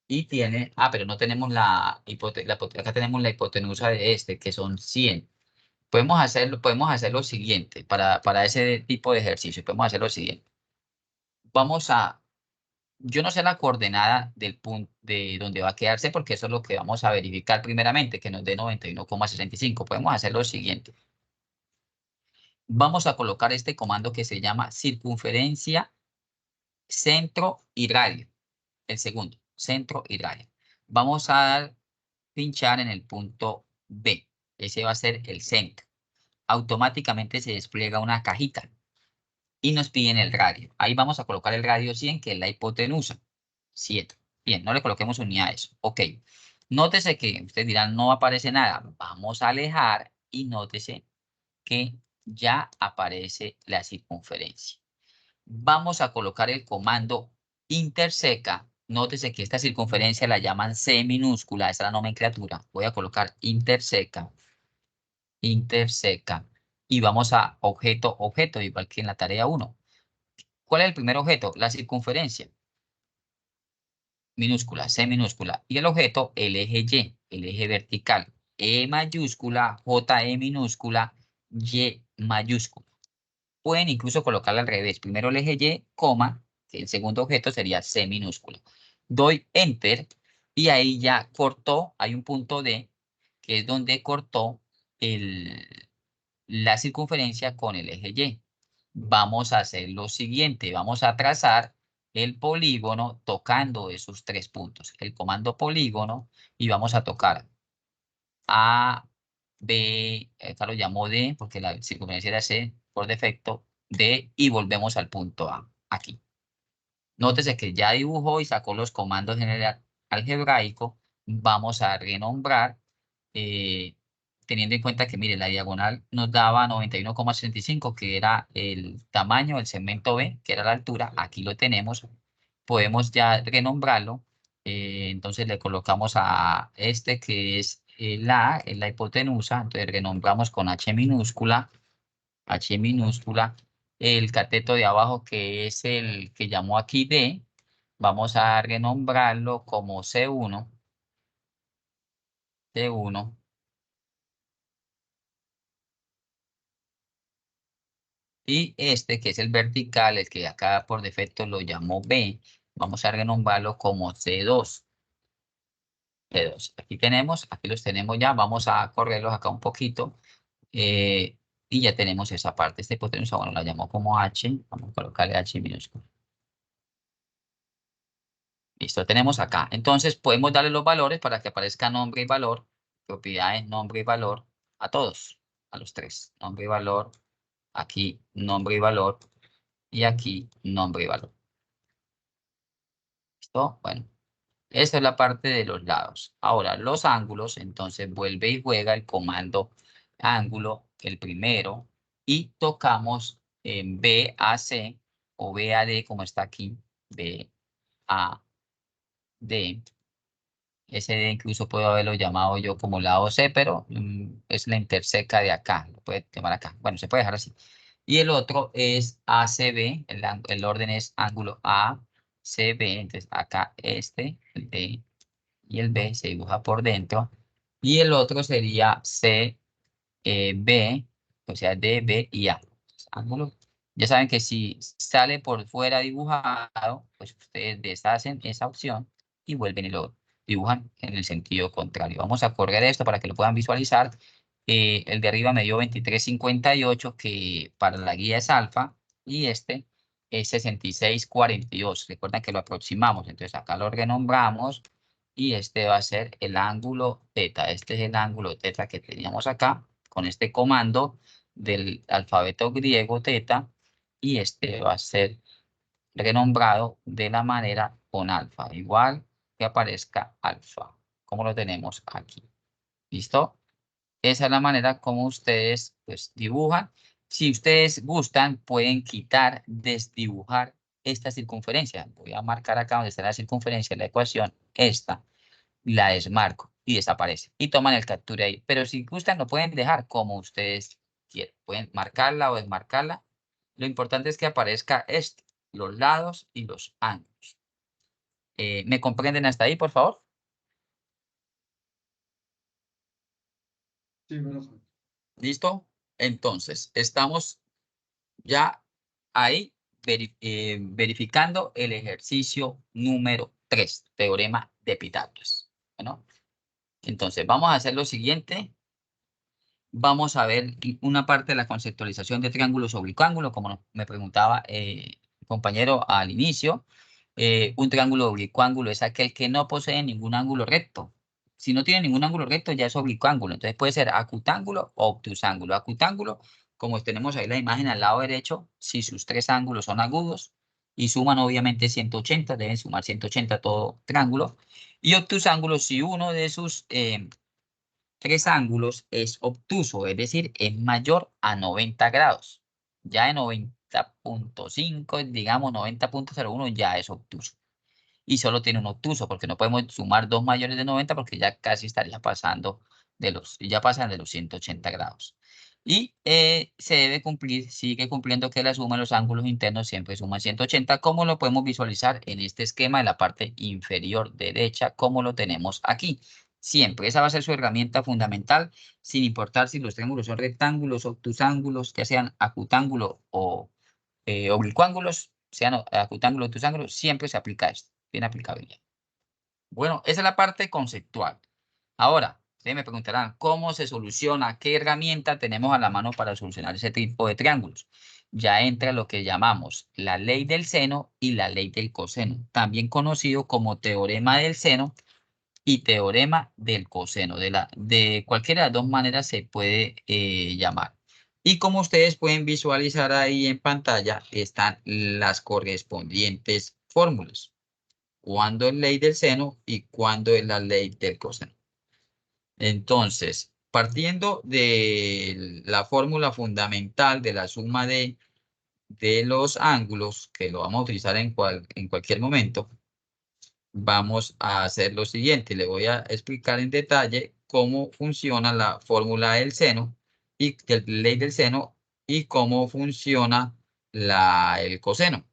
y tiene, pero no tenemos acá tenemos la hipotenusa de este, que son 100. Podemos hacer lo siguiente, para ese tipo de ejercicio, podemos hacer lo siguiente. Yo no sé la coordenada del punto de donde va a quedarse, porque eso es lo que vamos a verificar primeramente, que nos dé 91,65. Podemos hacer lo siguiente. Vamos a colocar este comando que se llama circunferencia, centro y radio. El segundo, centro y radio. Vamos a pinchar en el punto B. Ese va a ser el centro. Automáticamente se despliega una cajita y nos piden el radio. Ahí vamos a colocar el radio 100, que es la hipotenusa. 7. Bien, no le coloquemos unidades. Ok. Nótese que ustedes dirán, no aparece nada. Vamos a alejar y nótese que ya aparece la circunferencia. Vamos a colocar el comando interseca. Nótese que esta circunferencia la llaman C minúscula, esa es la nomenclatura. Voy a colocar interseca. Y vamos a objeto, igual que en la tarea 1. ¿Cuál es el primer objeto? La circunferencia. Minúscula, C minúscula. Y el objeto, el eje Y, el eje vertical. E mayúscula, JE minúscula, Y mayúscula. Pueden incluso colocarla al revés. Primero el eje Y, coma, que el segundo objeto sería C minúscula. Doy Enter y ahí ya cortó, hay un punto D, que es donde cortó la circunferencia con el eje Y. vamos a hacer lo siguiente. Vamos a trazar el polígono tocando esos 3 puntos. El comando polígono y vamos a tocar A, B, acá lo llamo D porque la circunferencia era C por defecto, D y volvemos al punto A, aquí. Nótese que ya dibujó y sacó los comandos en el algebraico. Vamos a renombrar, teniendo en cuenta que, mire, la diagonal nos daba 91,65, que era el tamaño del segmento B, que era la altura. Aquí lo tenemos. Podemos ya renombrarlo. Entonces le colocamos a este que es la hipotenusa. Entonces renombramos con H minúscula. H minúscula. El cateto de abajo, que es el que llamó aquí D, vamos a renombrarlo como C1. C1. Y este, que es el vertical, el que acá por defecto lo llamó B, vamos a renombrarlo como C2. C2. Aquí los tenemos ya. Vamos a correrlos acá un poquito. Y ya tenemos esa parte. Esta hipotenusa, bueno, la llamo como H. Vamos a colocarle H minúscula. Listo, tenemos acá. Entonces podemos darle los valores para que aparezca nombre y valor, propiedades, nombre y valor a todos, a los 3. Nombre y valor, aquí nombre y valor y aquí nombre y valor. ¿Listo? Bueno, esa es la parte de los lados. Ahora, los ángulos, entonces vuelve y juega el comando ángulo, el primero, y tocamos en BAC o BAD, como está aquí, BAD. Ese D incluso puedo haberlo llamado yo como lado C, pero es la interseca de acá. Lo puede llamar acá. Bueno, se puede dejar así. Y el otro es ACB. El orden es ángulo ACB. Entonces acá este, el D y el B se dibuja por dentro. Y el otro sería CB, o sea, D, B y A. Ángulo. Ya saben que si sale por fuera dibujado, pues ustedes deshacen esa opción y vuelven y lo dibujan en el sentido contrario. Vamos a correr esto para que lo puedan visualizar. El de arriba me dio 23,58, que para la guía es alfa, y este es 66,42. Recuerden que lo aproximamos, entonces acá lo renombramos y este va a ser el ángulo teta. Este es el ángulo teta que teníamos acá con este comando del alfabeto griego teta, y este va a ser renombrado de la manera con alfa, igual que aparezca alfa, como lo tenemos aquí. ¿Listo? Esa es la manera como ustedes pues dibujan. Si ustedes gustan, pueden quitar, desdibujar esta circunferencia. Voy a marcar acá donde está la circunferencia de la ecuación, esta, la desmarco y desaparece. Y toman el captura ahí. Pero si gustan, lo pueden dejar como ustedes quieran. Pueden marcarla o desmarcarla. Lo importante es que aparezca esto, los lados y los ángulos. ¿Me comprenden hasta ahí, por favor? Sí, profe. ¿Listo? Entonces, estamos ya ahí verificando el ejercicio número 3, teorema de Pitágoras. Bueno, entonces vamos a hacer lo siguiente. Vamos a ver una parte de la conceptualización de triángulos oblicuángulos, como me preguntaba el compañero al inicio. Un triángulo oblicuángulo es aquel que no posee ningún ángulo recto. Si no tiene ningún ángulo recto, ya es oblicuángulo. Entonces puede ser acutángulo o obtusángulo. Acutángulo, como tenemos ahí la imagen al lado derecho, si sus 3 ángulos son agudos y suman obviamente 180, deben sumar 180 todo triángulo. Y obtusángulo, si uno de sus 3 ángulos es obtuso, es decir, es mayor a 90 grados. Ya de 90,5, digamos 90,01 ya es obtuso. Y solo tiene un obtuso, porque no podemos sumar 2 mayores de 90 porque ya casi estaría pasando ya pasan de los 180 grados. Y se debe cumplir, sigue cumpliendo que la suma de los ángulos internos siempre suma 180, como lo podemos visualizar en este esquema de la parte inferior derecha, como lo tenemos aquí. Siempre, esa va a ser su herramienta fundamental, sin importar si los triángulos son rectángulos, obtusángulos, que sean acutángulos o oblicuángulos, sean acutángulos, obtusángulos, siempre se aplica esto, bien aplicable. Bueno, esa es la parte conceptual. Ahora, ustedes me preguntarán, ¿cómo se soluciona? ¿Qué herramienta tenemos a la mano para solucionar ese tipo de triángulos? ya entra lo que llamamos la ley del seno y la ley del coseno, también conocido como teorema del seno y teorema del coseno. De cualquiera de las dos maneras se puede llamar. Y como ustedes pueden visualizar ahí en pantalla, están las correspondientes fórmulas. Cuándo es ley del seno y cuándo es la ley del coseno. Entonces, partiendo de la fórmula fundamental de la suma de los ángulos, que lo vamos a utilizar en cualquier momento, vamos a hacer lo siguiente. Le voy a explicar en detalle cómo funciona la fórmula del seno y la ley del seno y cómo funciona el coseno.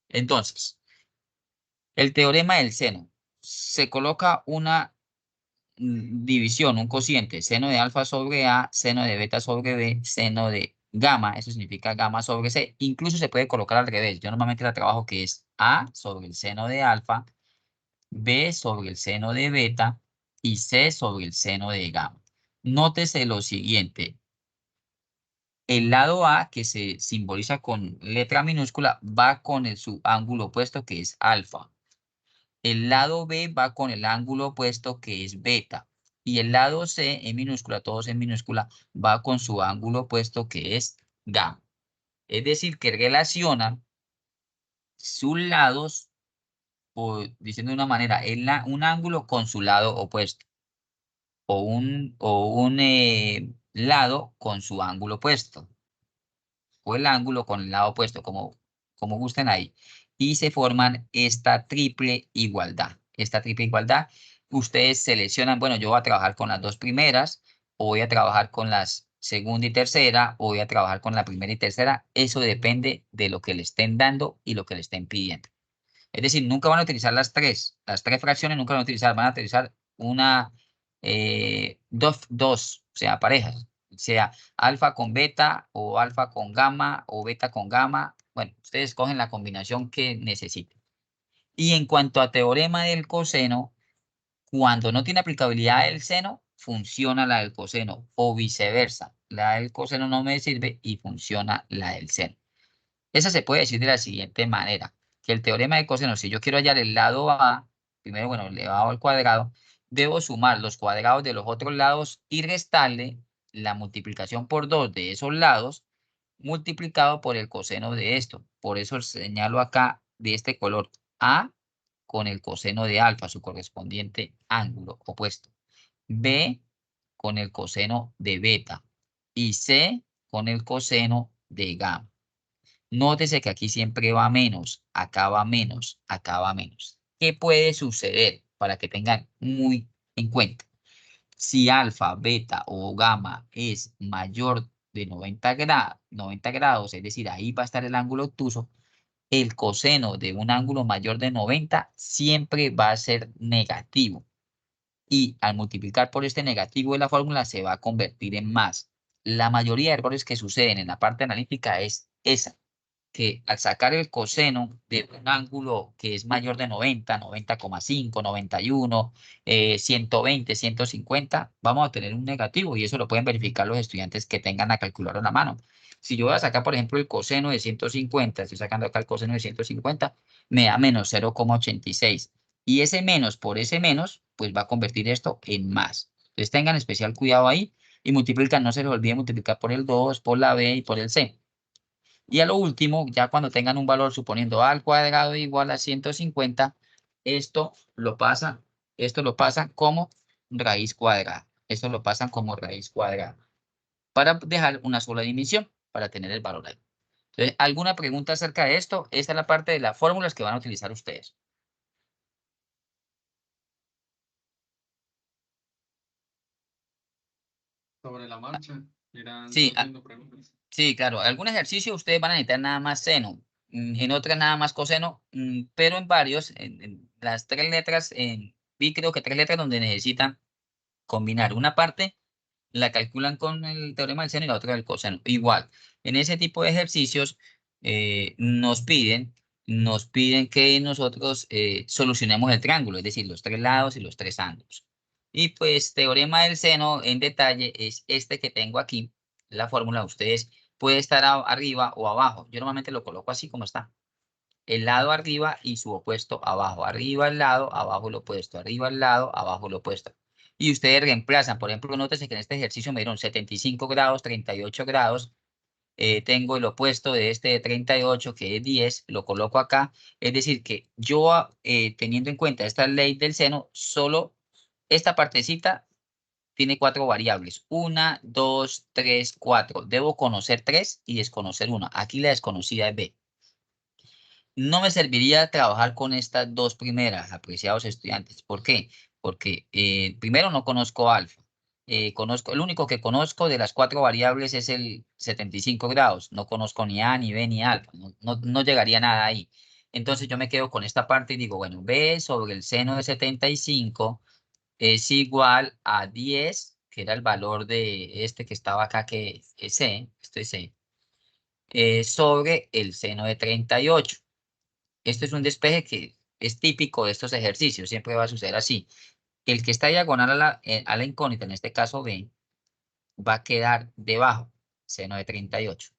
Entonces, el teorema del seno. Se coloca una división, un cociente, seno de alfa sobre A, seno de beta sobre B, seno de gamma, eso significa gamma sobre C. Incluso se puede colocar al revés. Yo normalmente la trabajo que es A sobre el seno de alfa, B sobre el seno de beta y C sobre el seno de gamma. Nótese lo siguiente. El lado A, que se simboliza con letra minúscula, va con su ángulo opuesto, que es alfa. El lado B va con el ángulo opuesto, que es beta. Y el lado C, en minúscula, todos en minúscula, va con su ángulo opuesto, que es gamma. Es decir, que relacionan sus lados, o diciendo de una manera, un ángulo con su lado opuesto. O un lado con su ángulo opuesto. O el ángulo con el lado opuesto, como gusten ahí. Y se forman esta triple igualdad. Esta triple igualdad, ustedes seleccionan, bueno, yo voy a trabajar con las dos primeras, o voy a trabajar con las segunda y tercera, o voy a trabajar con la primera y tercera. Eso depende de lo que le estén dando y lo que le estén pidiendo. Es decir, nunca van a utilizar las tres fracciones, nunca van a utilizar dos, o sea, parejas, sea alfa con beta o alfa con gamma o beta con gamma. Bueno, ustedes escogen la combinación que necesiten. Y en cuanto a teorema del coseno, cuando no tiene aplicabilidad el seno, funciona la del coseno o viceversa. La del coseno no me sirve y funciona la del seno. Esa se puede decir de la siguiente manera, que el teorema de coseno, si yo quiero hallar el lado A, primero, bueno, elevado al cuadrado, debo sumar los cuadrados de los otros lados y restarle la multiplicación por 2 de esos lados multiplicado por el coseno de esto. Por eso señalo acá de este color A con el coseno de alfa, su correspondiente ángulo opuesto. B con el coseno de beta y C con el coseno de gamma. Nótese que aquí siempre va menos, acá va menos, acá va menos. ¿Qué puede suceder? Para que tengan muy en cuenta. Si alfa, beta o gamma es mayor de 90 grados, es decir, ahí va a estar el ángulo obtuso, el coseno de un ángulo mayor de 90 siempre va a ser negativo. Y al multiplicar por este negativo de la fórmula se va a convertir en más. La mayoría de errores que suceden en la parte analítica es esa, que al sacar el coseno de un ángulo que es mayor de 90, 90,5, 91, 120, 150, vamos a tener un negativo y eso lo pueden verificar los estudiantes que tengan la calculadora en la mano. Si yo voy a sacar, por ejemplo, el coseno de 150, estoy sacando acá el coseno de 150, me da menos 0,86. Y ese menos por ese menos, pues va a convertir esto en más. Entonces tengan especial cuidado ahí y multiplican, no se les olvide multiplicar por el 2, por la B y por el C. Y a lo último, ya cuando tengan un valor suponiendo A al cuadrado igual a 150, esto lo pasan como raíz cuadrada. Esto lo pasan como raíz cuadrada para dejar una sola dimensión, para tener el valor ahí. Entonces, ¿alguna pregunta acerca de esto? Esta es la parte de las fórmulas que van a utilizar ustedes. Sobre la marcha, irán Sí, surgiendo preguntas. sí, claro. Algún ejercicio ustedes van a necesitar nada más seno, en otras nada más coseno, pero en varios, en las tres letras, vi creo que tres letras donde necesitan combinar. Una parte la calculan con el teorema del seno y la otra del coseno. Igual, en ese tipo de ejercicios nos piden que nosotros solucionemos el triángulo, es decir, los tres lados y los tres ángulos. Y pues teorema del seno en detalle es este que tengo aquí, la fórmula. Ustedes puede estar arriba o abajo. Yo normalmente lo coloco así como está. El lado arriba y su opuesto abajo. Arriba al lado, abajo lo opuesto. Arriba al lado, abajo lo opuesto. Y ustedes reemplazan. Por ejemplo, nótese que en este ejercicio me dieron 75 grados, 38 grados. Tengo el opuesto de este de 38, que es 10. Lo coloco acá. Es decir, que yo, teniendo en cuenta esta ley del seno, solo esta partecita tiene 4 variables. 1, 2, 3, 4. Debo conocer 3 y desconocer 1. Aquí la desconocida es B. No me serviría trabajar con estas dos primeras, apreciados estudiantes. ¿Por qué? Porque primero no conozco alfa. El único que conozco de las 4 variables es el 75 grados. No conozco ni A, ni B, ni alfa. No llegaría nada ahí. Entonces yo me quedo con esta parte y digo, bueno, B sobre el seno de 75 es igual a 10, que era el valor de este que estaba acá, que es C, esto es C, sobre el seno de 38. Esto es un despeje que es típico de estos ejercicios, siempre va a suceder así. El que está diagonal a la incógnita, en este caso B, va a quedar debajo, seno de 38.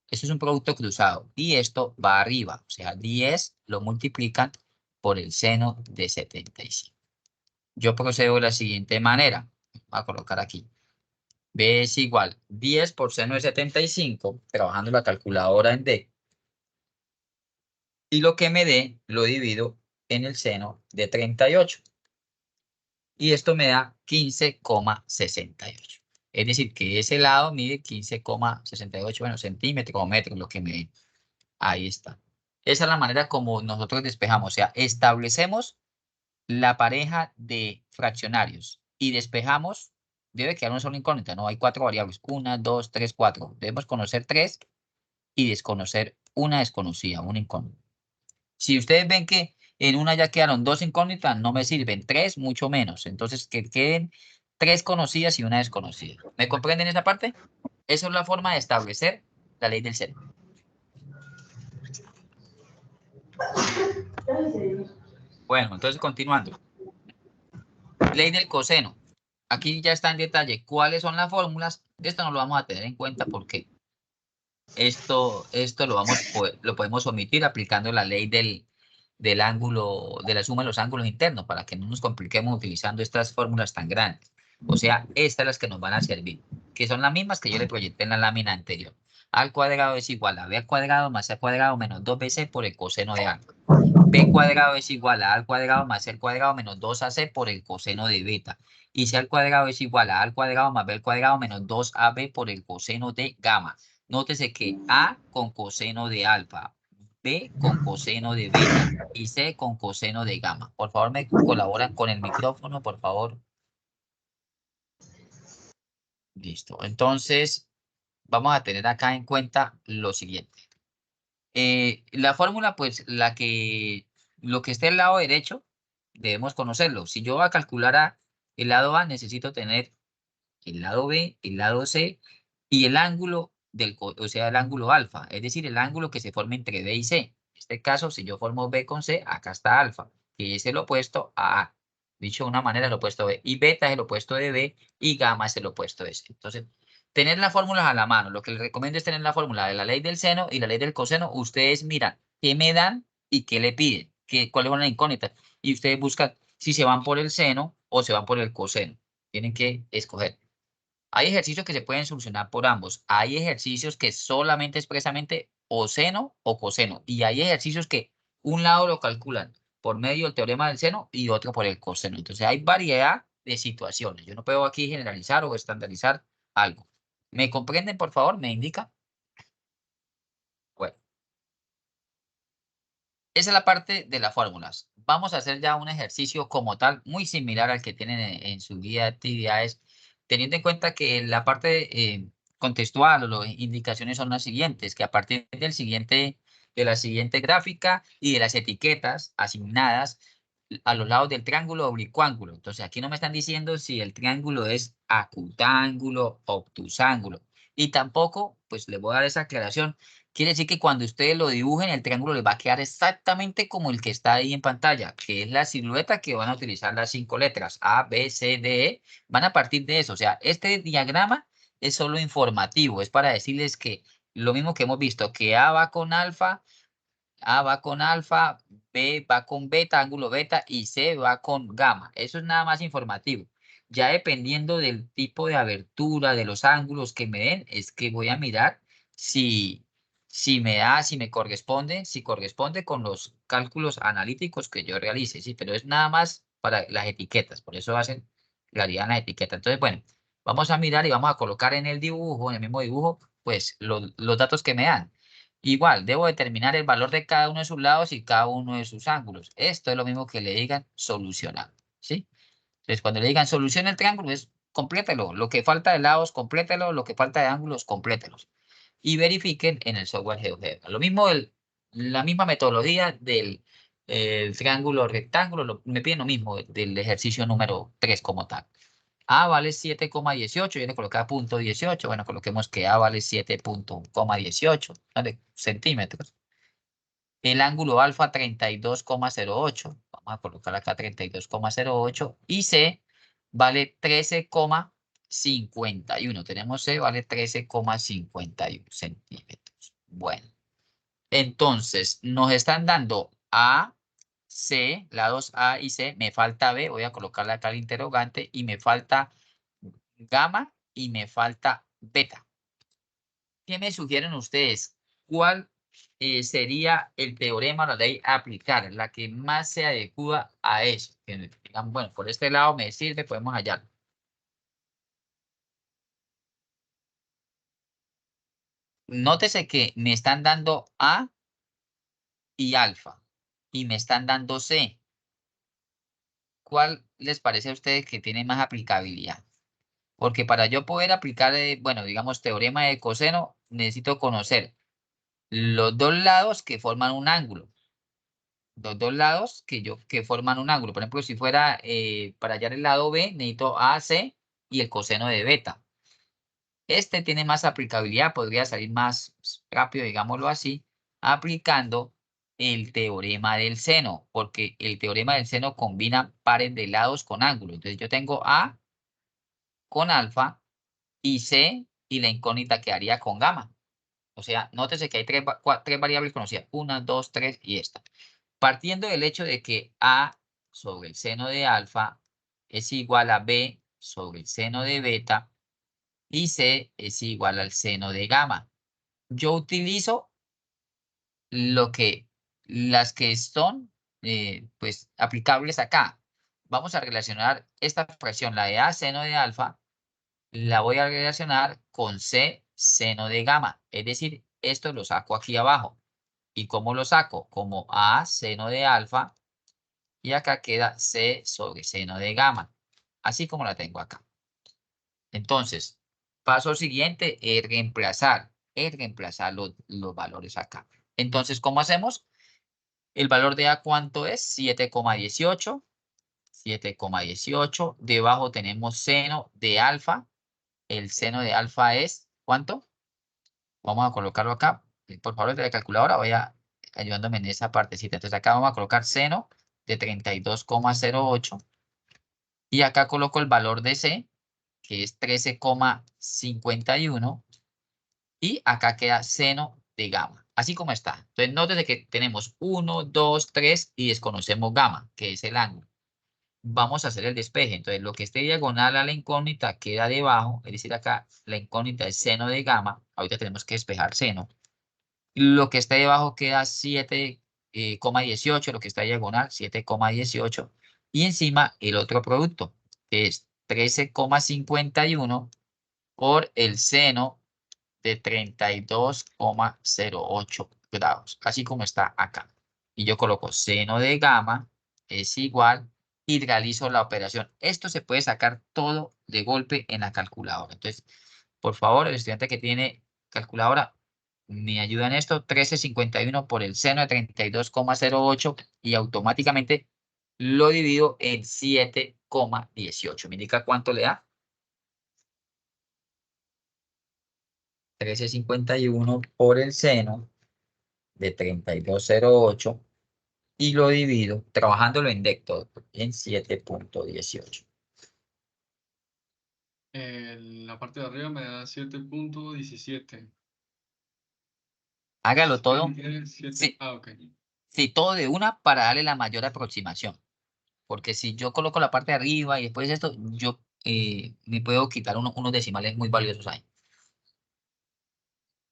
Esto es un producto cruzado y esto va arriba, o sea, 10 lo multiplican por el seno de 75. Yo procedo de la siguiente manera. Voy a colocar aquí. B es igual 10 por seno de 75, trabajando la calculadora en D. Y lo que me dé lo divido en el seno de 38. Y esto me da 15,68. Es decir, que ese lado mide 15,68, bueno, centímetros o metros, lo que me dé. Ahí está. Esa es la manera como nosotros despejamos. O sea, establecemos la pareja de fraccionarios y despejamos. Debe quedar una sola incógnita, no hay 4 variables. 1, 2, 3, 4. Debemos conocer 3 y desconocer una desconocida, una incógnita. Si ustedes ven que en una ya quedaron 2 incógnitas, no me sirven. 3, mucho menos. Entonces, que queden 3 conocidas y una desconocida. ¿Me comprenden esa parte? Esa es la forma de establecer la ley del seno. Bueno, entonces continuando. Ley del coseno. Aquí ya está en detalle cuáles son las fórmulas. Esto no lo vamos a tener en cuenta porque esto lo podemos omitir aplicando la ley del ángulo, de la suma de los ángulos internos para que no nos compliquemos utilizando estas fórmulas tan grandes. O sea, estas son las que nos van a servir, que son las mismas que yo le proyecté en la lámina anterior. A al cuadrado es igual a b al cuadrado más c al cuadrado menos 2bc por el coseno de alfa. B cuadrado es igual a al cuadrado más c al cuadrado menos 2ac por el coseno de beta. Y c al cuadrado es igual a al cuadrado más b al cuadrado menos 2ab por el coseno de gamma. Nótese que A con coseno de alfa, B con coseno de beta y C con coseno de gamma. Por favor, me colaboran con el micrófono, por favor. Listo. Entonces, vamos a tener acá en cuenta lo siguiente. La fórmula, pues, lo que esté al lado derecho, debemos conocerlo. Si yo voy a calcular el lado A, necesito tener el lado B, el lado C y el ángulo o sea, el ángulo alfa, es decir, el ángulo que se forma entre B y C. En este caso, si yo formo B con C, acá está alfa, que es el opuesto a A. Dicho de una manera, el opuesto a B. Y beta es el opuesto de B y gamma es el opuesto de C. Entonces, tener las fórmulas a la mano. Lo que les recomiendo es tener la fórmula de la ley del seno y la ley del coseno. Ustedes miran qué me dan y qué le piden, cuáles son las incógnitas. Y ustedes buscan si se van por el seno o se van por el coseno. Tienen que escoger. Hay ejercicios que se pueden solucionar por ambos. Hay ejercicios que solamente expresamente o seno o coseno. Y hay ejercicios que un lado lo calculan por medio del teorema del seno y otro por el coseno. Entonces hay variedad de situaciones. Yo no puedo aquí generalizar o estandarizar algo. ¿Me comprenden, por favor? ¿Me indica? Bueno. Esa es la parte de las fórmulas. Vamos a hacer ya un ejercicio como tal, muy similar al que tienen en su guía de actividades, teniendo en cuenta que la parte contextual o las indicaciones son las siguientes, que a partir de la siguiente gráfica y de las etiquetas asignadas a los lados del triángulo oblicuángulo. Entonces aquí no me están diciendo si el triángulo es acutángulo o obtusángulo. Y tampoco, pues les voy a dar esa aclaración. Quiere decir que cuando ustedes lo dibujen, el triángulo les va a quedar exactamente como el que está ahí en pantalla, que es la silueta que van a utilizar las 5 letras, A, B, C, D, E. Van a partir de eso. O sea, este diagrama es solo informativo, es para decirles que lo mismo que hemos visto, que A va con alfa, B va con beta, ángulo beta, y C va con gamma. Eso es nada más informativo. Ya dependiendo del tipo de abertura, de los ángulos que me den, es que voy a mirar si me corresponde, si corresponde con los cálculos analíticos que yo realice, ¿sí? Pero es nada más para las etiquetas, por eso hacen claridad en las etiquetas. Entonces, bueno, vamos a mirar y vamos a colocar en el dibujo, en el mismo dibujo, pues los datos que me dan. Igual, debo determinar el valor de cada uno de sus lados y cada uno de sus ángulos. Esto es lo mismo que le digan solucionar, ¿sí? Entonces, cuando le digan solucione el triángulo, es complételo. Lo que falta de lados, complételo. Lo que falta de ángulos, complételos. Y verifiquen en el software GeoGebra. Lo mismo, la misma metodología del triángulo rectángulo. Me piden lo mismo del ejercicio número 3 como tal. A vale 7,18. Yo le coloqué punto 18. Bueno, coloquemos que A vale 7,18 centímetros. El ángulo alfa 32,08. Vamos a colocar acá 32,08. Y C vale 13,51. Tenemos C vale 13,51 centímetros. Bueno, entonces nos están dando A, C, lados A y C. Me falta B. Voy a colocarle acá el interrogante. Y me falta gamma y me falta beta. ¿Qué me sugieren ustedes? ¿Cuál sería el teorema o la ley a aplicar? La que más se adecua a eso. Que digan, bueno, por este lado me sirve, podemos hallarlo. Nótese que me están dando A y alfa y me están dando C. ¿Cuál les parece a ustedes que tiene más aplicabilidad? Porque para yo poder aplicar, bueno, digamos, teorema de coseno, necesito conocer los dos lados que forman un ángulo. Los dos lados que forman un ángulo. Por ejemplo, si fuera para hallar el lado B, necesito AC y el coseno de beta. Este tiene más aplicabilidad, podría salir más rápido, digámoslo así, aplicando el teorema del seno, porque el teorema del seno combina pares de lados con ángulos. Entonces yo tengo A con alfa y C y la incógnita quedaría con gamma. O sea, nótese que hay tres variables conocidas, 1, 2, 3 y esta. Partiendo del hecho de que A sobre el seno de alfa es igual a B sobre el seno de beta y C es igual al seno de gamma. Yo utilizo las que son pues aplicables acá. Vamos a relacionar esta expresión, la de A seno de alfa, la voy a relacionar con C seno de gamma. Es decir, esto lo saco aquí abajo. ¿Y cómo lo saco? Como A seno de alfa y acá queda C sobre seno de gamma, así como la tengo acá. Entonces, paso siguiente es reemplazar los valores acá. Entonces, ¿cómo hacemos? El valor de A, ¿cuánto es? 7,18. 7,18. Debajo tenemos seno de alfa. El seno de alfa es, ¿cuánto? Vamos a colocarlo acá. Por favor, de la calculadora, vaya ayudándome en esa partecita. Entonces, acá vamos a colocar seno de 32,08. Y acá coloco el valor de C, que es 13,51. Y acá queda seno de gamma, así como está. Entonces, nótese que tenemos 1, 2, 3 y desconocemos gamma, que es el ángulo. Vamos a hacer el despeje. Entonces, lo que esté diagonal a la incógnita queda debajo. Es decir, acá la incógnita es seno de gamma. Ahorita tenemos que despejar seno. Lo que está debajo queda 7,18. Lo que está diagonal, 7,18. Y encima el otro producto, que es 13,51 por el seno de 32,08 grados, así como está acá. Y yo coloco seno de gamma es igual y realizo la operación. Esto se puede sacar todo de golpe en la calculadora. Entonces, por favor, el estudiante que tiene calculadora, me ayuda en esto. 13,51 por el seno de 32,08 y automáticamente lo divido en 7,18. ¿Me indica cuánto le da? 13,51 por el seno de 32,08 y lo divido, trabajándolo en Dector, en 7,18. La parte de arriba me da 7,17. Hágalo todo. Tiene 7. Sí. Ah, ok. Sí, todo de una para darle la mayor aproximación. Porque si yo coloco la parte de arriba y después esto, yo me puedo quitar unos decimales muy valiosos ahí.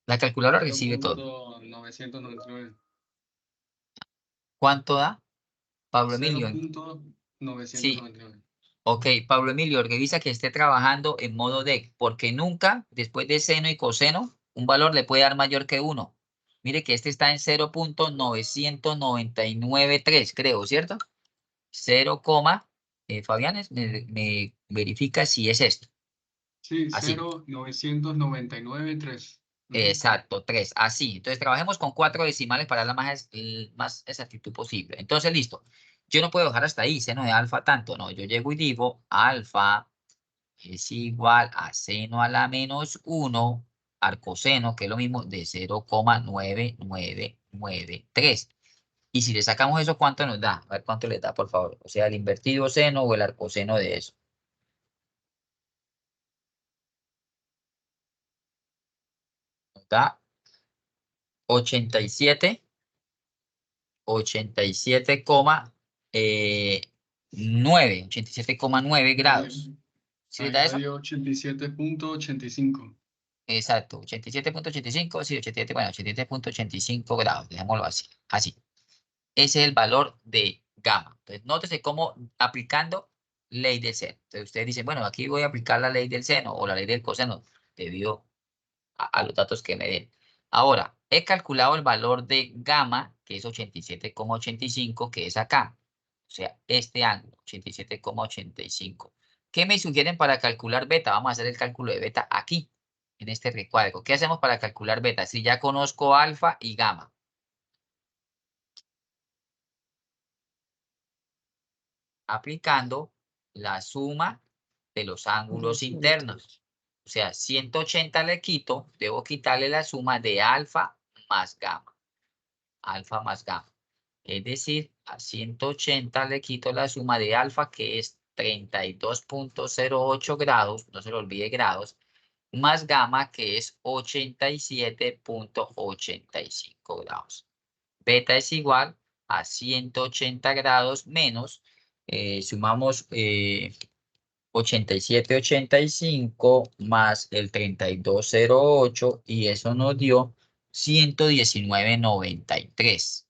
La calculadora recibe todo. 0.999. ¿Cuánto da? Pablo Emilio. Sí. 0.999. Ok, Pablo Emilio, revisa que esté trabajando en modo DEC, porque nunca, después de seno y coseno, un valor le puede dar mayor que 1. Mire que este está en 0.993, creo, ¿cierto? 0, Fabián, me verifica si es esto. Sí, Así. 0.999.3. Exacto, 3. Así. Entonces, trabajemos con 4 decimales para la más exactitud posible. Entonces, listo. Yo no puedo dejar hasta ahí, seno de alfa tanto, no. Yo llego y digo, alfa es igual a seno a la menos 1 arcoseno, que es lo mismo de 0,9993. Y si le sacamos eso, ¿cuánto nos da? A ver cuánto le da, por favor. O sea, el invertido seno o el arcoseno de eso. Nos da 87,9 grados. ¿Sí le Ahí da me eso? dio 87.85. Exacto, 87,85, sí, 87, bueno, 87,85 grados, dejémoslo así, así. Ese es el valor de gamma. Entonces, nótese cómo aplicando ley del seno. Entonces, ustedes dicen, bueno, aquí voy a aplicar la ley del seno o la ley del coseno debido a los datos que me den. Ahora, he calculado el valor de gamma, que es 87,85, que es acá. O sea, este ángulo, 87,85. ¿Qué me sugieren para calcular beta? Vamos a hacer el cálculo de beta aquí, en este recuadro. ¿Qué hacemos para calcular beta? Si ya conozco alfa y gamma. Aplicando la suma de los ángulos internos. O sea, 180 le quito, debo quitarle la suma de alfa más gamma. Alfa más gamma. Es decir, a 180 le quito la suma de alfa, que es 32,08 grados, no se lo olvide grados, más gamma, que es 87,85 grados. Beta es igual a 180 grados menos, sumamos 87,85 más el 32,08 y eso nos dio 119,93.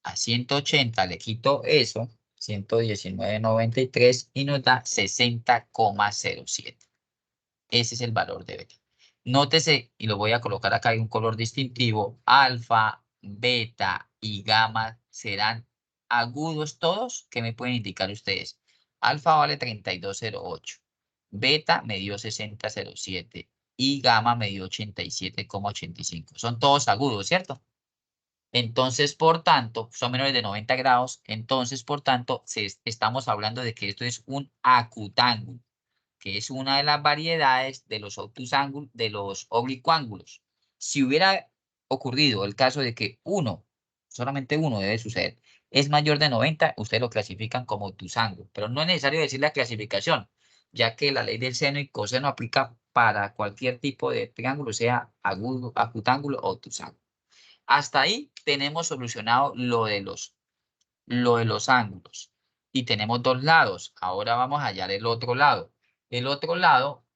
A 180 le quito eso, 119,93 y nos da 60,07. Ese es el valor de beta. Nótese, y lo voy a colocar acá en un color distintivo, alfa, beta y gamma serán agudos todos. ¿Qué me pueden indicar ustedes? Alfa vale 32,08, beta me dio 60,07 y gamma me dio 87,85. Son todos agudos, ¿cierto? Entonces, por tanto, son menores de 90 grados. Entonces, por tanto, estamos hablando de que esto es un acutángulo, que es una de las variedades de los obtusángulos, de los oblicuángulos. Si hubiera ocurrido el caso de que solamente uno debe suceder, es mayor de 90, ustedes lo clasifican como obtusángulo. Pero no es necesario decir la clasificación, ya que la ley del seno y coseno aplica para cualquier tipo de triángulo, sea agudo, acutángulo o obtusángulo. Hasta ahí tenemos solucionado lo de los ángulos. Y tenemos dos lados. Ahora vamos a hallar el otro lado. El otro lado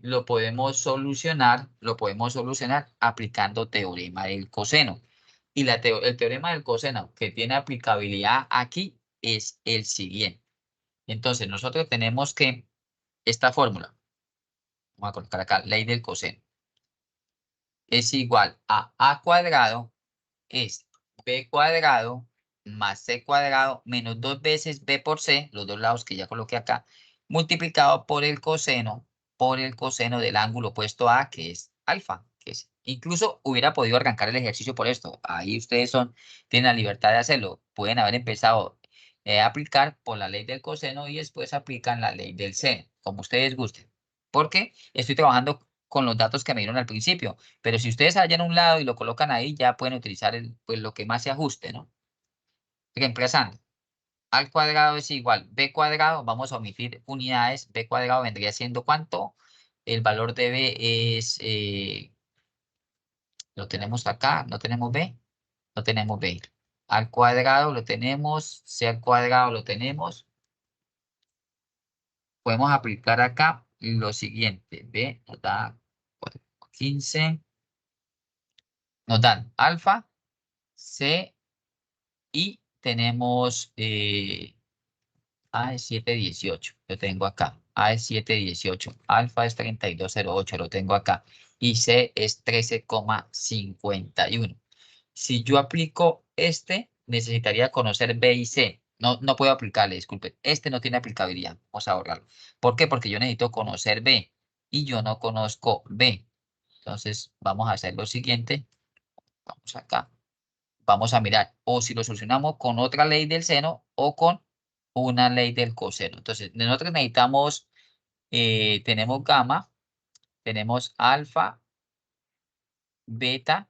lo podemos solucionar aplicando teorema del coseno. Y el teorema del coseno que tiene aplicabilidad aquí es el siguiente. Entonces, nosotros tenemos que esta fórmula, vamos a colocar acá, ley del coseno, es igual a cuadrado es b cuadrado más c cuadrado menos 2 veces b por c, los dos lados que ya coloqué acá, multiplicado por el coseno del ángulo opuesto a, que es alfa. Incluso hubiera podido arrancar el ejercicio por esto. Ahí ustedes tienen la libertad de hacerlo. Pueden haber empezado a aplicar por la ley del coseno y después aplican la ley del seno, como ustedes gusten. Porque estoy trabajando con los datos que me dieron al principio. Pero si ustedes hallan un lado y lo colocan ahí, ya pueden utilizar pues, lo que más se ajuste, ¿no? Reemplazando. Al cuadrado es igual b cuadrado. Vamos a omitir unidades. B cuadrado vendría siendo ¿cuánto? El valor de b es Lo tenemos acá, no tenemos B, no tenemos B. Al cuadrado lo tenemos, C al cuadrado lo tenemos. Podemos aplicar acá lo siguiente. B nos da 15. Nos dan alfa, C y tenemos A es 718. Lo tengo acá. A es 718. Alfa es 3208. Lo tengo acá. Y C es 13,51. Si yo aplico este, necesitaría conocer B y C. No puedo aplicarle, disculpe. Este no tiene aplicabilidad. Vamos a borrarlo. ¿Por qué? Porque yo necesito conocer B y yo no conozco B. Entonces, vamos a hacer lo siguiente. Vamos acá. Vamos a mirar o si lo solucionamos con otra ley del seno o con una ley del coseno. Entonces, nosotros necesitamos, tenemos gamma, tenemos alfa, beta,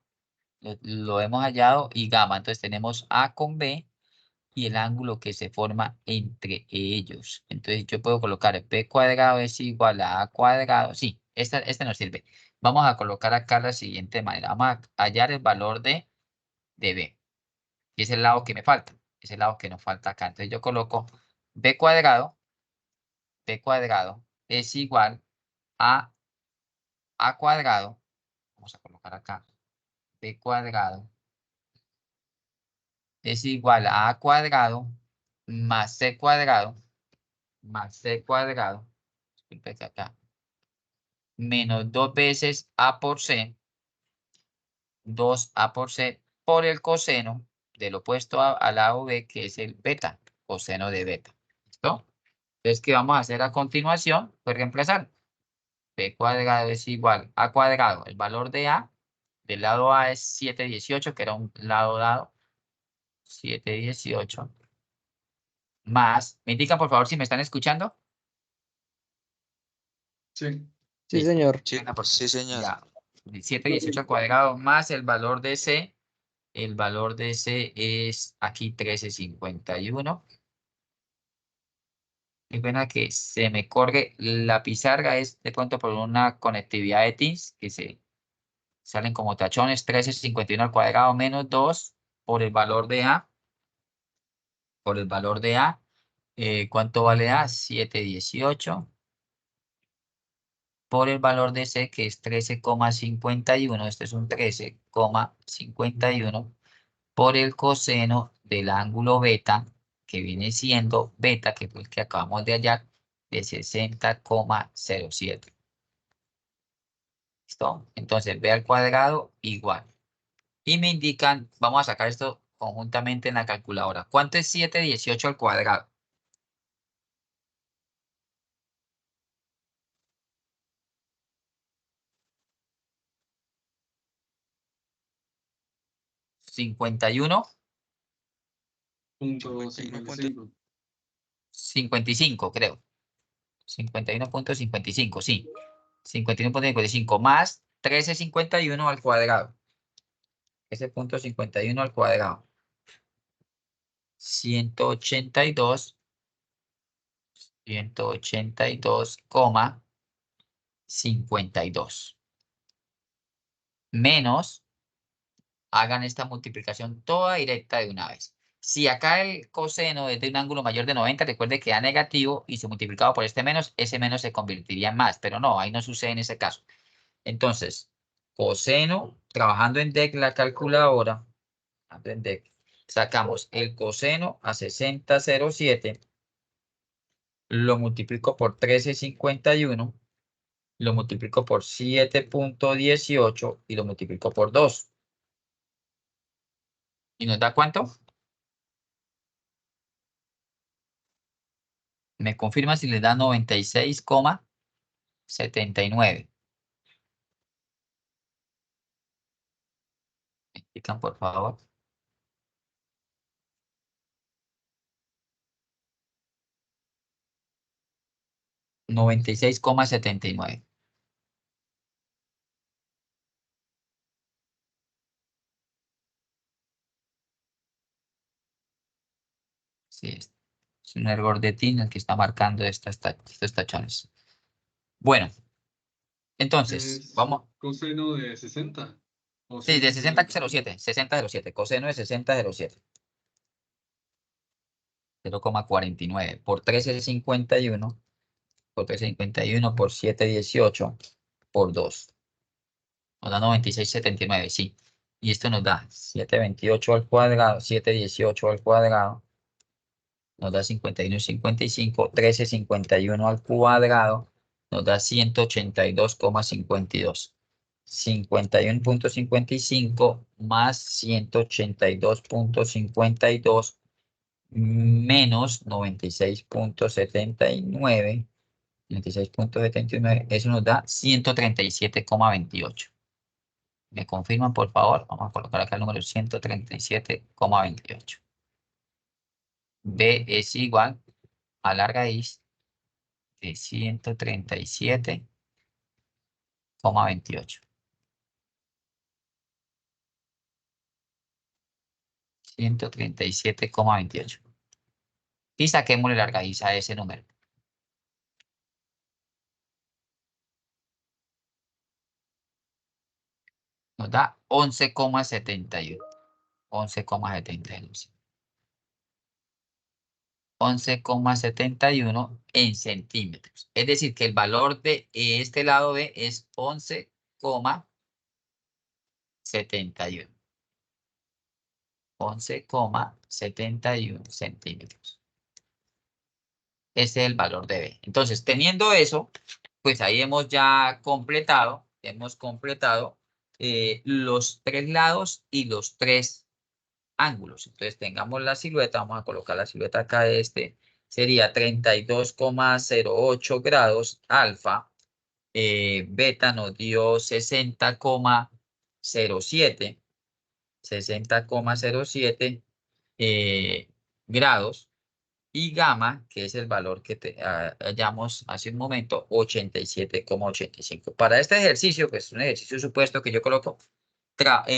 lo hemos hallado, y gamma. Entonces, tenemos A con B y el ángulo que se forma entre ellos. Entonces, yo puedo colocar B cuadrado es igual a A cuadrado. Sí, este nos sirve. Vamos a colocar acá la siguiente manera. Vamos a hallar el valor de B. Y es el lado que me falta. Es el lado que nos falta acá. Entonces, yo coloco B cuadrado es igual a A cuadrado. Vamos a colocar acá. B cuadrado es igual a A cuadrado más C cuadrado disculpe que acá, menos 2 veces A por C, 2A por C por el coseno del opuesto al lado B, que es el beta, coseno de beta. ¿Listo? Entonces, ¿qué vamos a hacer a continuación? Pues reemplazar. B cuadrado es igual a cuadrado. El valor de A, del lado A es 718, que era un lado dado. 718. Más, me indican por favor si me están escuchando. Sí. Sí, Listo. señor. Sí, sí, señor. Ya. 718 al cuadrado más el valor de C. El valor de C es aquí 1351. Y pena que se me corre la pizarra, es de pronto por una conectividad de Teams que se salen como tachones. 1351 al cuadrado menos 2 por el valor de A. Por el valor de A. ¿Cuánto vale A? 718. Por el valor de C, que es 13,51. Este es un 13,51. Por el coseno del ángulo beta, que viene siendo beta, que fue el que acabamos de hallar, de 60,07. ¿Listo? Entonces, B al cuadrado igual. Y me indican, vamos a sacar esto conjuntamente en la calculadora. ¿Cuánto es 718 al cuadrado? ¿51? Punto 55. 55, creo. 51,55, sí. 51,55 más 1351 al cuadrado. Ese punto 51 al cuadrado. 182,52. Menos, hagan esta multiplicación toda directa de una vez. Si acá el coseno es de un ángulo mayor de 90, recuerde que da negativo y si multiplicado por este menos, ese menos se convertiría en más, pero no, ahí no sucede en ese caso. Entonces, coseno, trabajando en DEC la calculadora, sacamos el coseno a 60,07, lo multiplico por 13,51, lo multiplico por 7,18 y lo multiplico por 2. ¿Y nos da cuánto? Me confirma si les da 96,79. Me indican, por favor. $96,79. Sí, es un error de TIN el que está marcando estos tachones. Bueno, entonces, Es vamos. coseno de 60. Sí, de 60,07. 60,07. Coseno de 60,07. 0,49 por 13,51 por 13,51 por 7,18 por 2. Nos da 96,79, sí. Y esto nos da 7,28 al cuadrado, 7,18 al cuadrado. Nos da 51,55. 13,51 al cuadrado. Nos da 182,52. 51,55 más 182,52 menos 96,79. 96,79. Eso nos da 137,28. ¿Me confirman, por favor? Vamos a colocar acá el número 137,28. B es igual a la raíz de 137,28. 137,28. Y saquémosle la raíz a ese número. Nos da 11,71. 11,71. 11,71 en centímetros. Es decir, que el valor de este lado B es 11,71. 11,71 centímetros. Ese es el valor de B. Entonces, teniendo eso, pues ahí hemos ya completado, los tres lados y los tres ángulos. Entonces, tengamos la silueta, vamos a colocar la silueta acá de sería 32,08 grados alfa, beta nos dio 60,07 grados, y gamma, que es el valor que hallamos hace un momento, 87,85. Para este ejercicio, que es un ejercicio supuesto que yo coloco,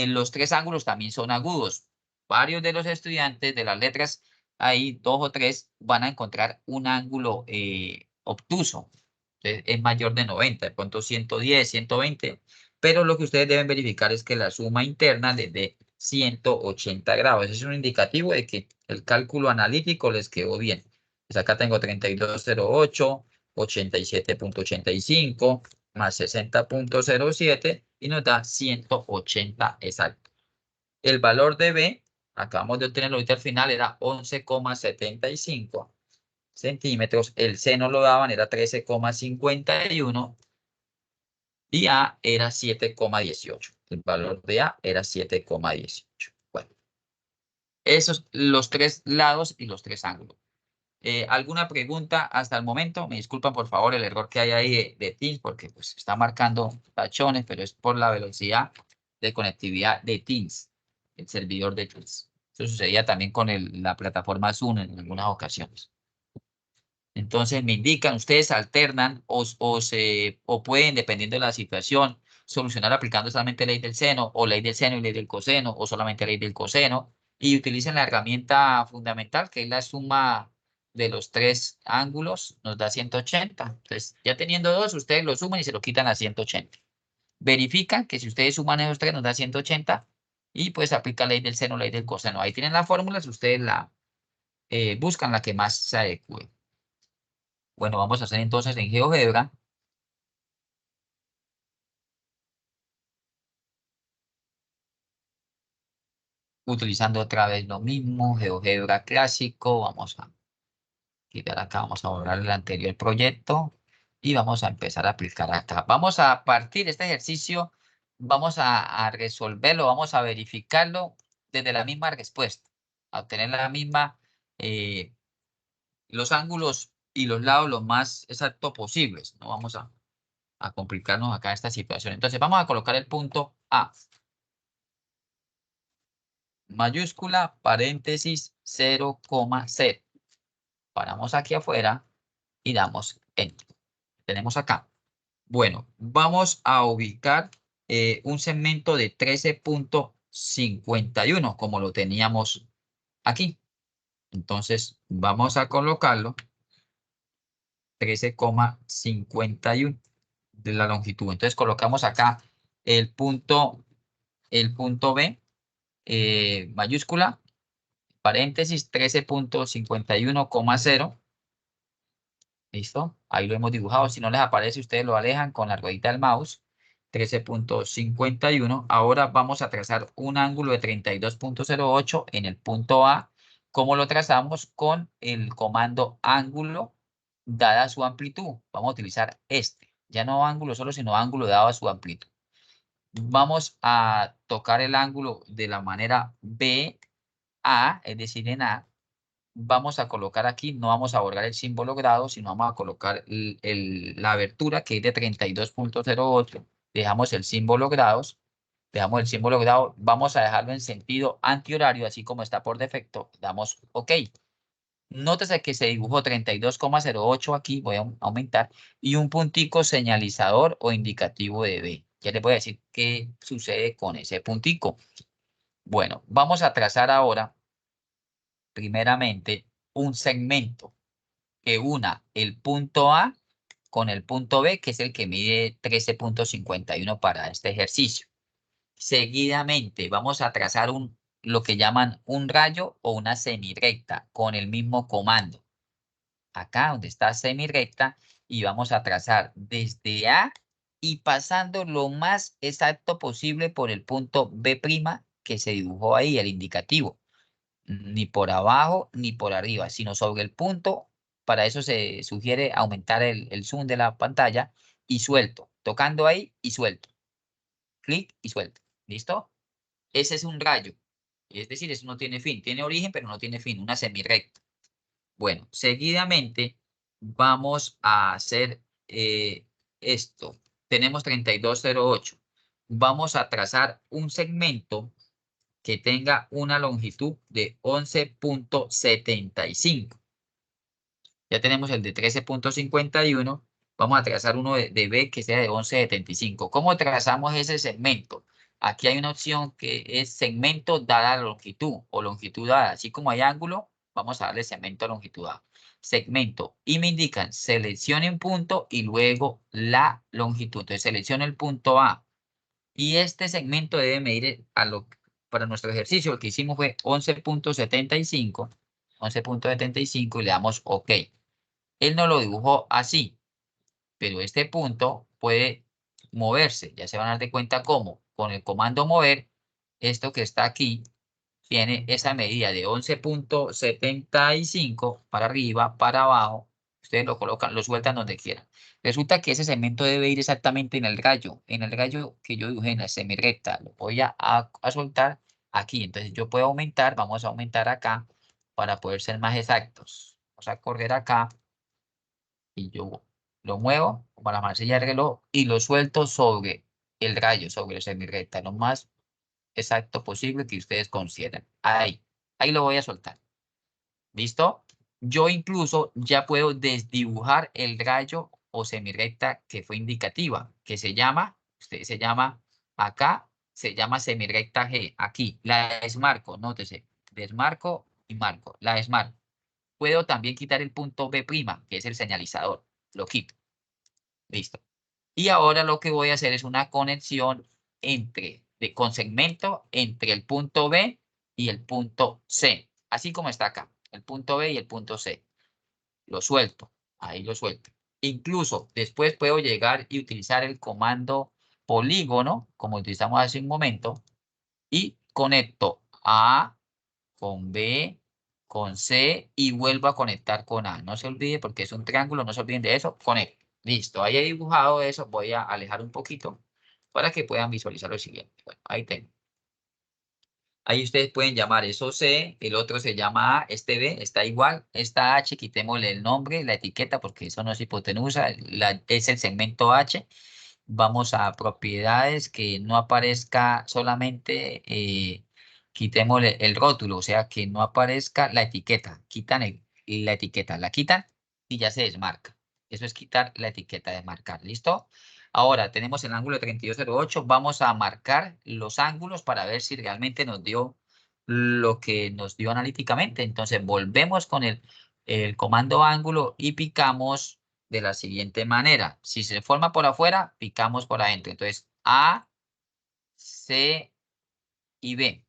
los tres ángulos también son agudos. Varios de los estudiantes de las letras, ahí 2 o 3, van a encontrar un ángulo obtuso. Entonces, es mayor de 90, de pronto 110, 120, pero lo que ustedes deben verificar es que la suma interna les dé 180 grados. Ese es un indicativo de que el cálculo analítico les quedó bien. Pues acá tengo 32,08, 87,85 más 60,07 y nos da 180 exacto. El valor de B, acabamos de obtenerlo ahorita al final, era 11,75 centímetros. El seno lo daban, era 13,51 y A era 7,18. El valor de A era 7,18. Bueno, esos los tres lados y los tres ángulos. ¿Alguna pregunta hasta el momento? Me disculpan, por favor, el error que hay ahí de Teams, porque pues está marcando tachones, pero es por la velocidad de conectividad de Teams, el servidor de Teams. Eso sucedía también con la plataforma Zoom en algunas ocasiones. Entonces me indican, ustedes alternan o pueden, dependiendo de la situación, solucionar aplicando solamente ley del seno, o ley del seno y ley del coseno, o solamente ley del coseno, y utilizan la herramienta fundamental, que es la suma de los tres ángulos, nos da 180. Entonces, ya teniendo dos, ustedes lo suman y se lo quitan a 180. Verifican que si ustedes suman esos tres, nos da 180, y pues aplica ley del seno, ley del coseno. Ahí tienen las fórmulas, ustedes buscan la que más se adecue. Bueno, vamos a hacer entonces en GeoGebra. Utilizando otra vez lo mismo, GeoGebra clásico. Vamos a quitar acá, vamos a borrar el anterior proyecto y vamos a empezar a aplicar acá. Vamos a partir de este ejercicio, vamos a resolverlo, vamos a verificarlo desde la misma respuesta, a obtener la misma, los ángulos y los lados lo más exacto posibles. No vamos a complicarnos acá esta situación. Entonces vamos a colocar el punto A. Mayúscula, paréntesis, 0,0. Paramos aquí afuera y damos Enter. Tenemos acá. Bueno, vamos a ubicar un segmento de 13,51 como lo teníamos aquí. Entonces vamos a colocarlo 13,51 de la longitud. Entonces colocamos acá el punto el punto B, mayúscula, paréntesis, 13.51,0. ¿Listo? Ahí lo hemos dibujado. Si no les aparece, ustedes lo alejan con la ruedita del mouse. 13.51. Ahora vamos a trazar un ángulo de 32.08 en el punto A. ¿Cómo lo trazamos? Con el comando ángulo dada su amplitud. Vamos a utilizar este. Ya no ángulo solo, sino ángulo dado a su amplitud. Vamos a tocar el ángulo de la manera BA, es decir, en A. Vamos a colocar aquí, no vamos a borrar el símbolo grado, sino vamos a colocar la abertura que es de 32.08. Dejamos el símbolo grados, vamos a dejarlo en sentido antihorario, así como está por defecto. Damos OK. Nótese que se dibujó 32,08 aquí, voy a aumentar, y un puntico señalizador o indicativo de B. Ya les voy a decir qué sucede con ese puntico. Bueno, vamos a trazar ahora primeramente un segmento que una el punto A con el punto B, que es el que mide 13.51 para este ejercicio. Seguidamente vamos a trazar lo que llaman un rayo o una semirrecta con el mismo comando. Acá donde está semirrecta, y vamos a trazar desde A y pasando lo más exacto posible por el punto B' que se dibujó ahí, el indicativo. Ni por abajo ni por arriba, sino sobre el punto. Para eso se sugiere aumentar el zoom de la pantalla y suelto. Tocando ahí y suelto. Clic y suelto. ¿Listo? Ese es un rayo. Es decir, eso no tiene fin. Tiene origen, pero no tiene fin. Una semirrecta. Bueno, seguidamente vamos a hacer esto. Tenemos 3208. Vamos a trazar un segmento que tenga una longitud de 11.75. Ya tenemos el de 13.51. Vamos a trazar uno de B que sea de 11.75. ¿Cómo trazamos ese segmento? Aquí hay una opción que es segmento dada la longitud o longitud dada. Así como hay ángulo, vamos a darle segmento a longitud dada. Segmento. Y me indican, seleccione un punto y luego la longitud. Entonces selecciono el punto A. Y este segmento debe medir para nuestro ejercicio. Lo que hicimos fue 11.75. 11.75 y le damos OK. Él no lo dibujó así, pero este punto puede moverse. Ya se van a dar de cuenta cómo. Con el comando mover, esto que está aquí tiene esa medida de 11.75 para arriba, para abajo. Ustedes lo colocan, lo sueltan donde quieran. Resulta que ese segmento debe ir exactamente en el rayo que yo dibujé en la semirrecta. Lo voy a soltar aquí. Entonces yo puedo aumentar, vamos a aumentar acá para poder ser más exactos. Vamos a correr acá y yo lo muevo como la manecilla del reloj y lo suelto sobre el rayo, sobre la semirrecta, lo más exacto posible que ustedes consideren. Ahí lo voy a soltar. ¿Listo? Yo incluso ya puedo desdibujar el rayo o semirrecta que fue indicativa, que se llama acá, se llama semirrecta G. Aquí, la desmarco, nótese, desmarco y marco, la desmarco. Puedo también quitar el punto B', que es el señalizador. Lo quito. Listo. Y ahora lo que voy a hacer es una conexión con segmento entre el punto B y el punto C. Así como está acá, el punto B y el punto C. Lo suelto, ahí lo suelto. Incluso después puedo llegar y utilizar el comando polígono, como utilizamos hace un momento, y conecto A con B, con C y vuelvo a conectar con A. No se olvide porque es un triángulo, no se olviden de eso. Conecto. Listo, ahí he dibujado eso. Voy a alejar un poquito para que puedan visualizar lo siguiente. Bueno, ahí tengo. Ahí ustedes pueden llamar eso C, el otro se llama A, este B, está igual. Esta H, quitémosle el nombre, la etiqueta, porque eso no es hipotenusa, es el segmento H. Vamos a propiedades, que no aparezca solamente, quitémosle el rótulo, o sea, que no aparezca la etiqueta. Quitan la etiqueta, la quitan y ya se desmarca. Eso es quitar la etiqueta, desmarcar. ¿Listo? Ahora tenemos el ángulo de 3208. Vamos a marcar los ángulos para ver si realmente nos dio lo que nos dio analíticamente. Entonces volvemos con el comando ángulo y picamos de la siguiente manera. Si se forma por afuera, picamos por adentro. Entonces A, C, y B.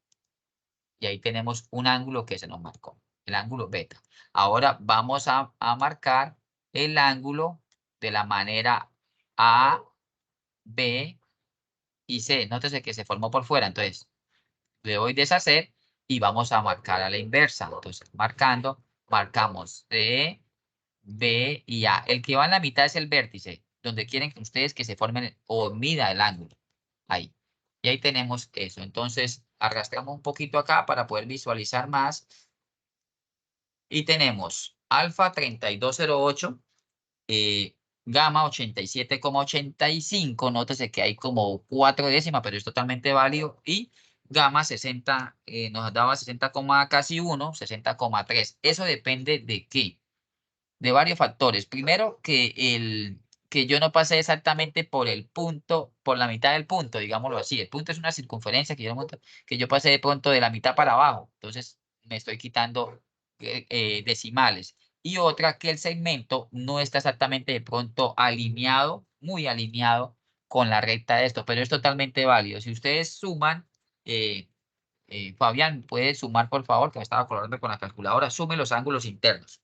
Y ahí tenemos un ángulo que se nos marcó, el ángulo beta. Ahora vamos a marcar el ángulo de la manera A, B y C. Nótese que se formó por fuera, entonces le doy deshacer y vamos a marcar a la inversa. Entonces, marcamos C, B y A. El que va en la mitad es el vértice, donde quieren que ustedes que se formen o mida el ángulo. Ahí. Y ahí tenemos eso. Entonces, arrastramos un poquito acá para poder visualizar más. Y tenemos alfa 3208, gamma 87,85. Nótese que hay como 4 décimas, pero es totalmente válido. Y gamma 60, nos daba 60, casi 1, 60,3. Eso depende de qué. De varios factores. Primero, que yo no pasé exactamente por el punto, por la mitad del punto, digámoslo así. El punto es una circunferencia que yo pasé de pronto de la mitad para abajo. Entonces, me estoy quitando decimales. Y otra, que el segmento no está exactamente de pronto alineado, muy alineado con la recta de esto, pero es totalmente válido. Si ustedes suman, Fabián, ¿puede sumar, por favor? Que me estaba acordando con la calculadora. Sume los ángulos internos.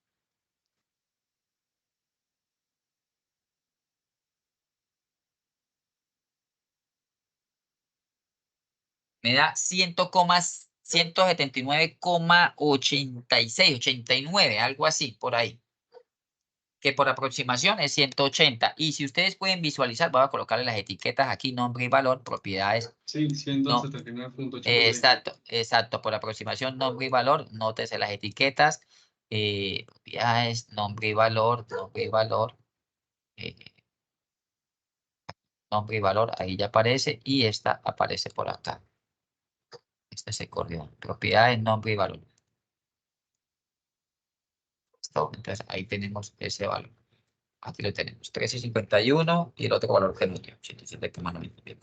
Me da 179,86, 89, algo así, por ahí. Que por aproximación es 180. Y si ustedes pueden visualizar, voy a colocarle las etiquetas aquí, nombre y valor, propiedades. Sí, 179.8. Exacto, por aproximación, nombre y valor, nótese las etiquetas, propiedades, nombre y valor, eh, nombre y valor, ahí ya aparece, y esta aparece por acá. Este se corrió. Propiedades, nombre y valor. Listo. Entonces ahí tenemos ese valor. Aquí lo tenemos. 13,51 y el otro valor que nos dio. 87,90.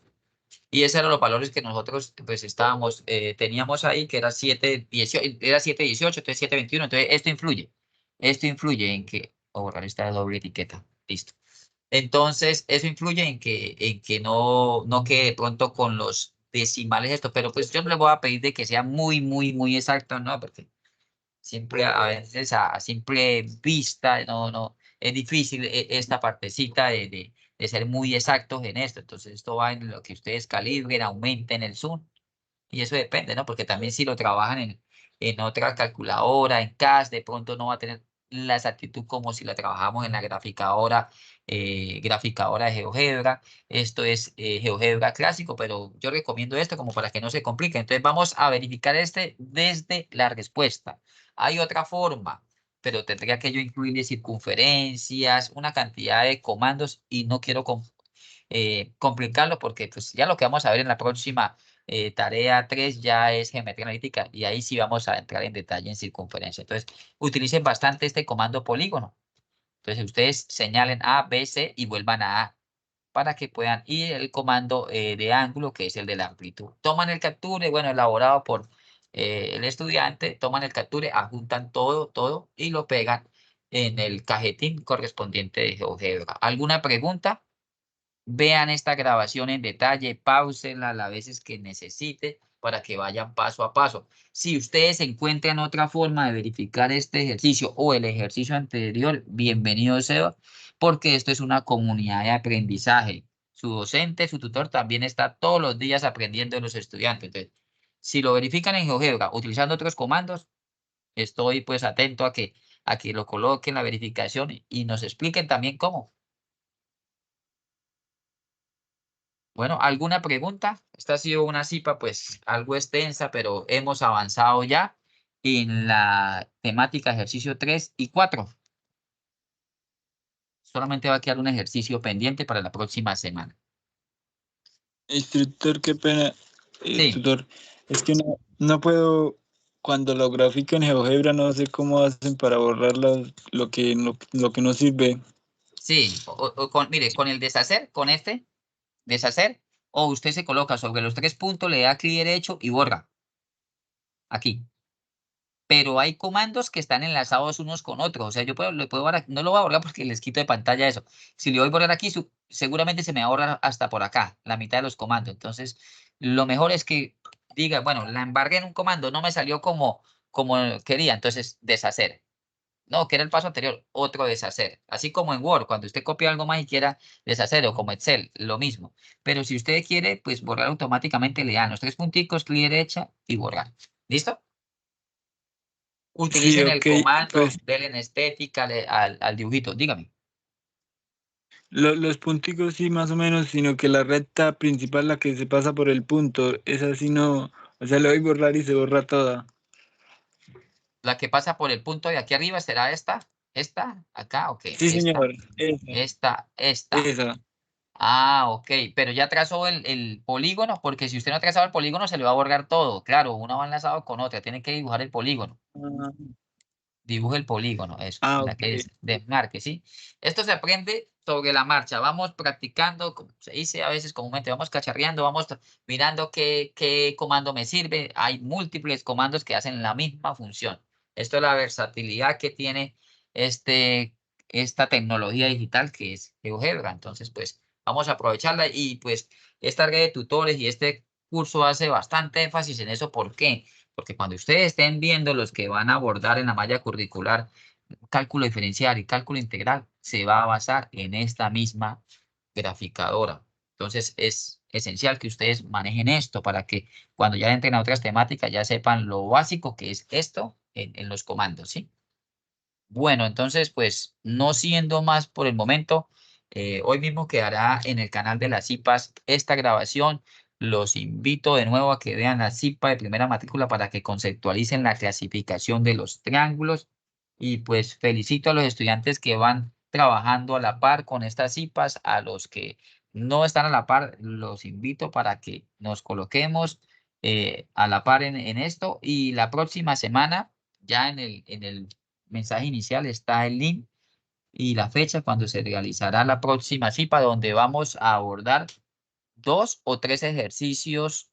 Y esos eran los valores que nosotros pues estábamos, teníamos ahí, que era 7,18, era 7,18, entonces 7,21. Entonces esto influye. Esto influye en que, borrar esta doble etiqueta. Listo. Entonces, eso influye en que no quede de pronto con los decimales esto, pero pues yo no le voy a pedir de que sea muy, muy, muy exacto, ¿no? Porque siempre a veces a simple vista, no, es difícil esta partecita de ser muy exactos en esto. Entonces, esto va en lo que ustedes calibren, aumenten el zoom, y eso depende, ¿no? Porque también si lo trabajan en otra calculadora, en CAS, de pronto no va a tener la exactitud como si la trabajamos en la graficadora de GeoGebra. Esto es GeoGebra clásico, pero yo recomiendo esto como para que no se complique. Entonces vamos a verificar este desde la respuesta. Hay otra forma, pero tendría que yo incluirle circunferencias, una cantidad de comandos y no quiero complicarlo porque pues ya lo que vamos a ver en la próxima tarea 3 ya es geometría analítica y ahí sí vamos a entrar en detalle en circunferencia. Entonces, utilicen bastante este comando polígono. Entonces, ustedes señalen A, B, C y vuelvan a A para que puedan ir el comando de ángulo, que es el de la amplitud. Toman el capture, bueno, elaborado por el estudiante, toman el capture, adjuntan todo y lo pegan en el cajetín correspondiente de GeoGebra. ¿Alguna pregunta? Vean esta grabación en detalle, páusenla las veces que necesite para que vayan paso a paso. Si ustedes encuentran otra forma de verificar este ejercicio o el ejercicio anterior, bienvenido sea, porque esto es una comunidad de aprendizaje. Su docente, su tutor también está todos los días aprendiendo de los estudiantes. Entonces, si lo verifican en GeoGebra utilizando otros comandos, estoy pues atento a que lo coloquen la verificación y nos expliquen también cómo. Bueno, ¿alguna pregunta? Esta ha sido una cipa pues algo extensa, pero hemos avanzado ya en la temática ejercicio 3 y 4. Solamente va a quedar un ejercicio pendiente para la próxima semana. Instructor, qué pena. Sí. Tutor, es que no puedo, cuando lo grafico en GeoGebra, no sé cómo hacen para borrar lo que no sirve. Sí, mire, con el deshacer, con este, deshacer, o usted se coloca sobre los 3 puntos, le da clic derecho y borra. Aquí. Pero hay comandos que están enlazados unos con otros. O sea, yo no lo voy a borrar porque les quito de pantalla eso. Si le voy a borrar aquí, seguramente se me va a borrar hasta por acá, la mitad de los comandos. Entonces, lo mejor es que diga, bueno, la embargué en un comando, no me salió como quería, entonces deshacer. No, que era el paso anterior, otro deshacer. Así como en Word, cuando usted copia algo más y quiera deshacer, o como Excel, lo mismo. Pero si usted quiere, pues borrar automáticamente, le dan los 3 punticos, clic derecha y borrar. ¿Listo? Sí, Utilicen el ok, comando, pues denle en estética al dibujito. Dígame. los punticos sí más o menos, sino que la recta principal, la que se pasa por el punto, esa sí no, o sea, le doy borrar y se borra toda. La que pasa por el punto de aquí arriba será esta. ¿Esta? ¿Acá? Ok. Sí, Esta. señor, esa, Esta. esa. Ah, ok. Pero ya trazó el polígono, porque si usted no ha trazado el polígono, se le va a borrar todo. Claro, una va enlazado con otra. Tiene que dibujar el polígono. Ah, Dibuje el polígono, eso, la ok. que es desmarque, ¿sí? Esto se aprende sobre la marcha, vamos practicando, como se dice a veces comúnmente, vamos cacharreando, vamos mirando qué comando me sirve. Hay múltiples comandos que hacen la misma función. Esto es la versatilidad que tiene esta tecnología digital que es GeoGebra. Entonces, pues, vamos a aprovecharla y pues esta red de tutores y este curso hace bastante énfasis en eso. ¿Por qué? Porque cuando ustedes estén viendo los que van a abordar en la malla curricular, cálculo diferencial y cálculo integral, se va a basar en esta misma graficadora. Entonces es esencial que ustedes manejen esto para que cuando ya entren a otras temáticas ya sepan lo básico que es esto en los comandos, ¿sí? Bueno, entonces pues no siendo más por el momento, hoy mismo quedará en el canal de las CIPAS esta grabación. Los invito de nuevo a que vean la CIPA de primera matrícula para que conceptualicen la clasificación de los triángulos. Y pues felicito a los estudiantes que van trabajando a la par con estas CIPAS. A los que no están a la par, los invito para que nos coloquemos a la par en esto. Y la próxima semana, ya en el mensaje inicial está el link y la fecha cuando se realizará la próxima CIPA, donde vamos a abordar 2 o 3 ejercicios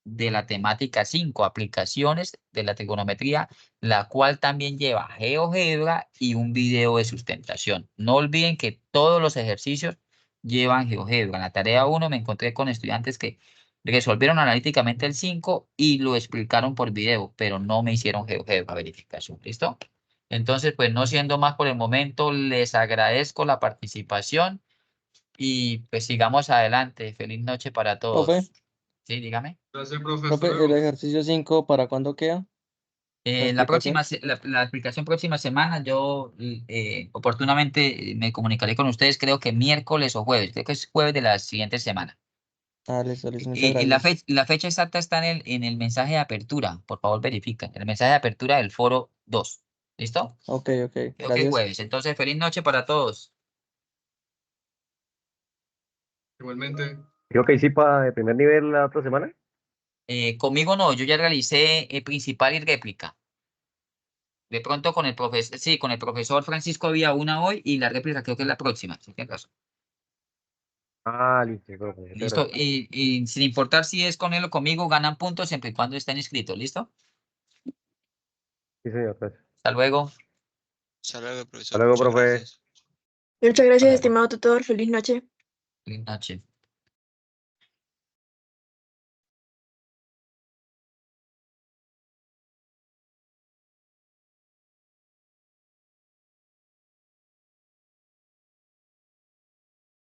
de la temática 5, aplicaciones de la trigonometría, la cual también lleva GeoGebra y un video de sustentación. No olviden que todos los ejercicios llevan GeoGebra. En la tarea 1 me encontré con estudiantes que resolvieron analíticamente el 5 y lo explicaron por video, pero no me hicieron GeoGebra verificación. ¿Listo? Entonces, pues no siendo más por el momento, les agradezco la participación y pues sigamos adelante. Feliz noche para Profe, todos. Sí, dígame. Gracias, profe. Hasta profe, el luego. ejercicio 5, ¿para cuándo queda? La La explicación. la explicación próxima semana, yo oportunamente me comunicaré con ustedes, creo que miércoles o jueves, creo que es jueves de la siguiente semana. Ah, listo, listo, muchas Y gracias. la fecha exacta está en el mensaje de apertura, por favor verifiquen, el mensaje de apertura del foro 2. ¿Listo? Ok, Creo que es gracias. jueves. Entonces, feliz noche para todos. Igualmente. Creo que hay CIPA de primer nivel la otra semana. Conmigo no, yo ya realicé principal y réplica. De pronto con el profesor, sí, con el profesor Francisco había una hoy y la réplica creo que es la próxima. ¿Sí tienes razón? Ah, listo, profe. Muchas Listo. gracias. Y sin importar si es con él o conmigo, ganan puntos siempre y cuando estén inscritos. ¿Listo? Sí, señor. Gracias. Hasta luego. Hasta luego, Hasta profesor. luego, Muchas profe. gracias. Muchas gracias, Hasta luego. estimado tutor. Feliz noche. Feliz noche.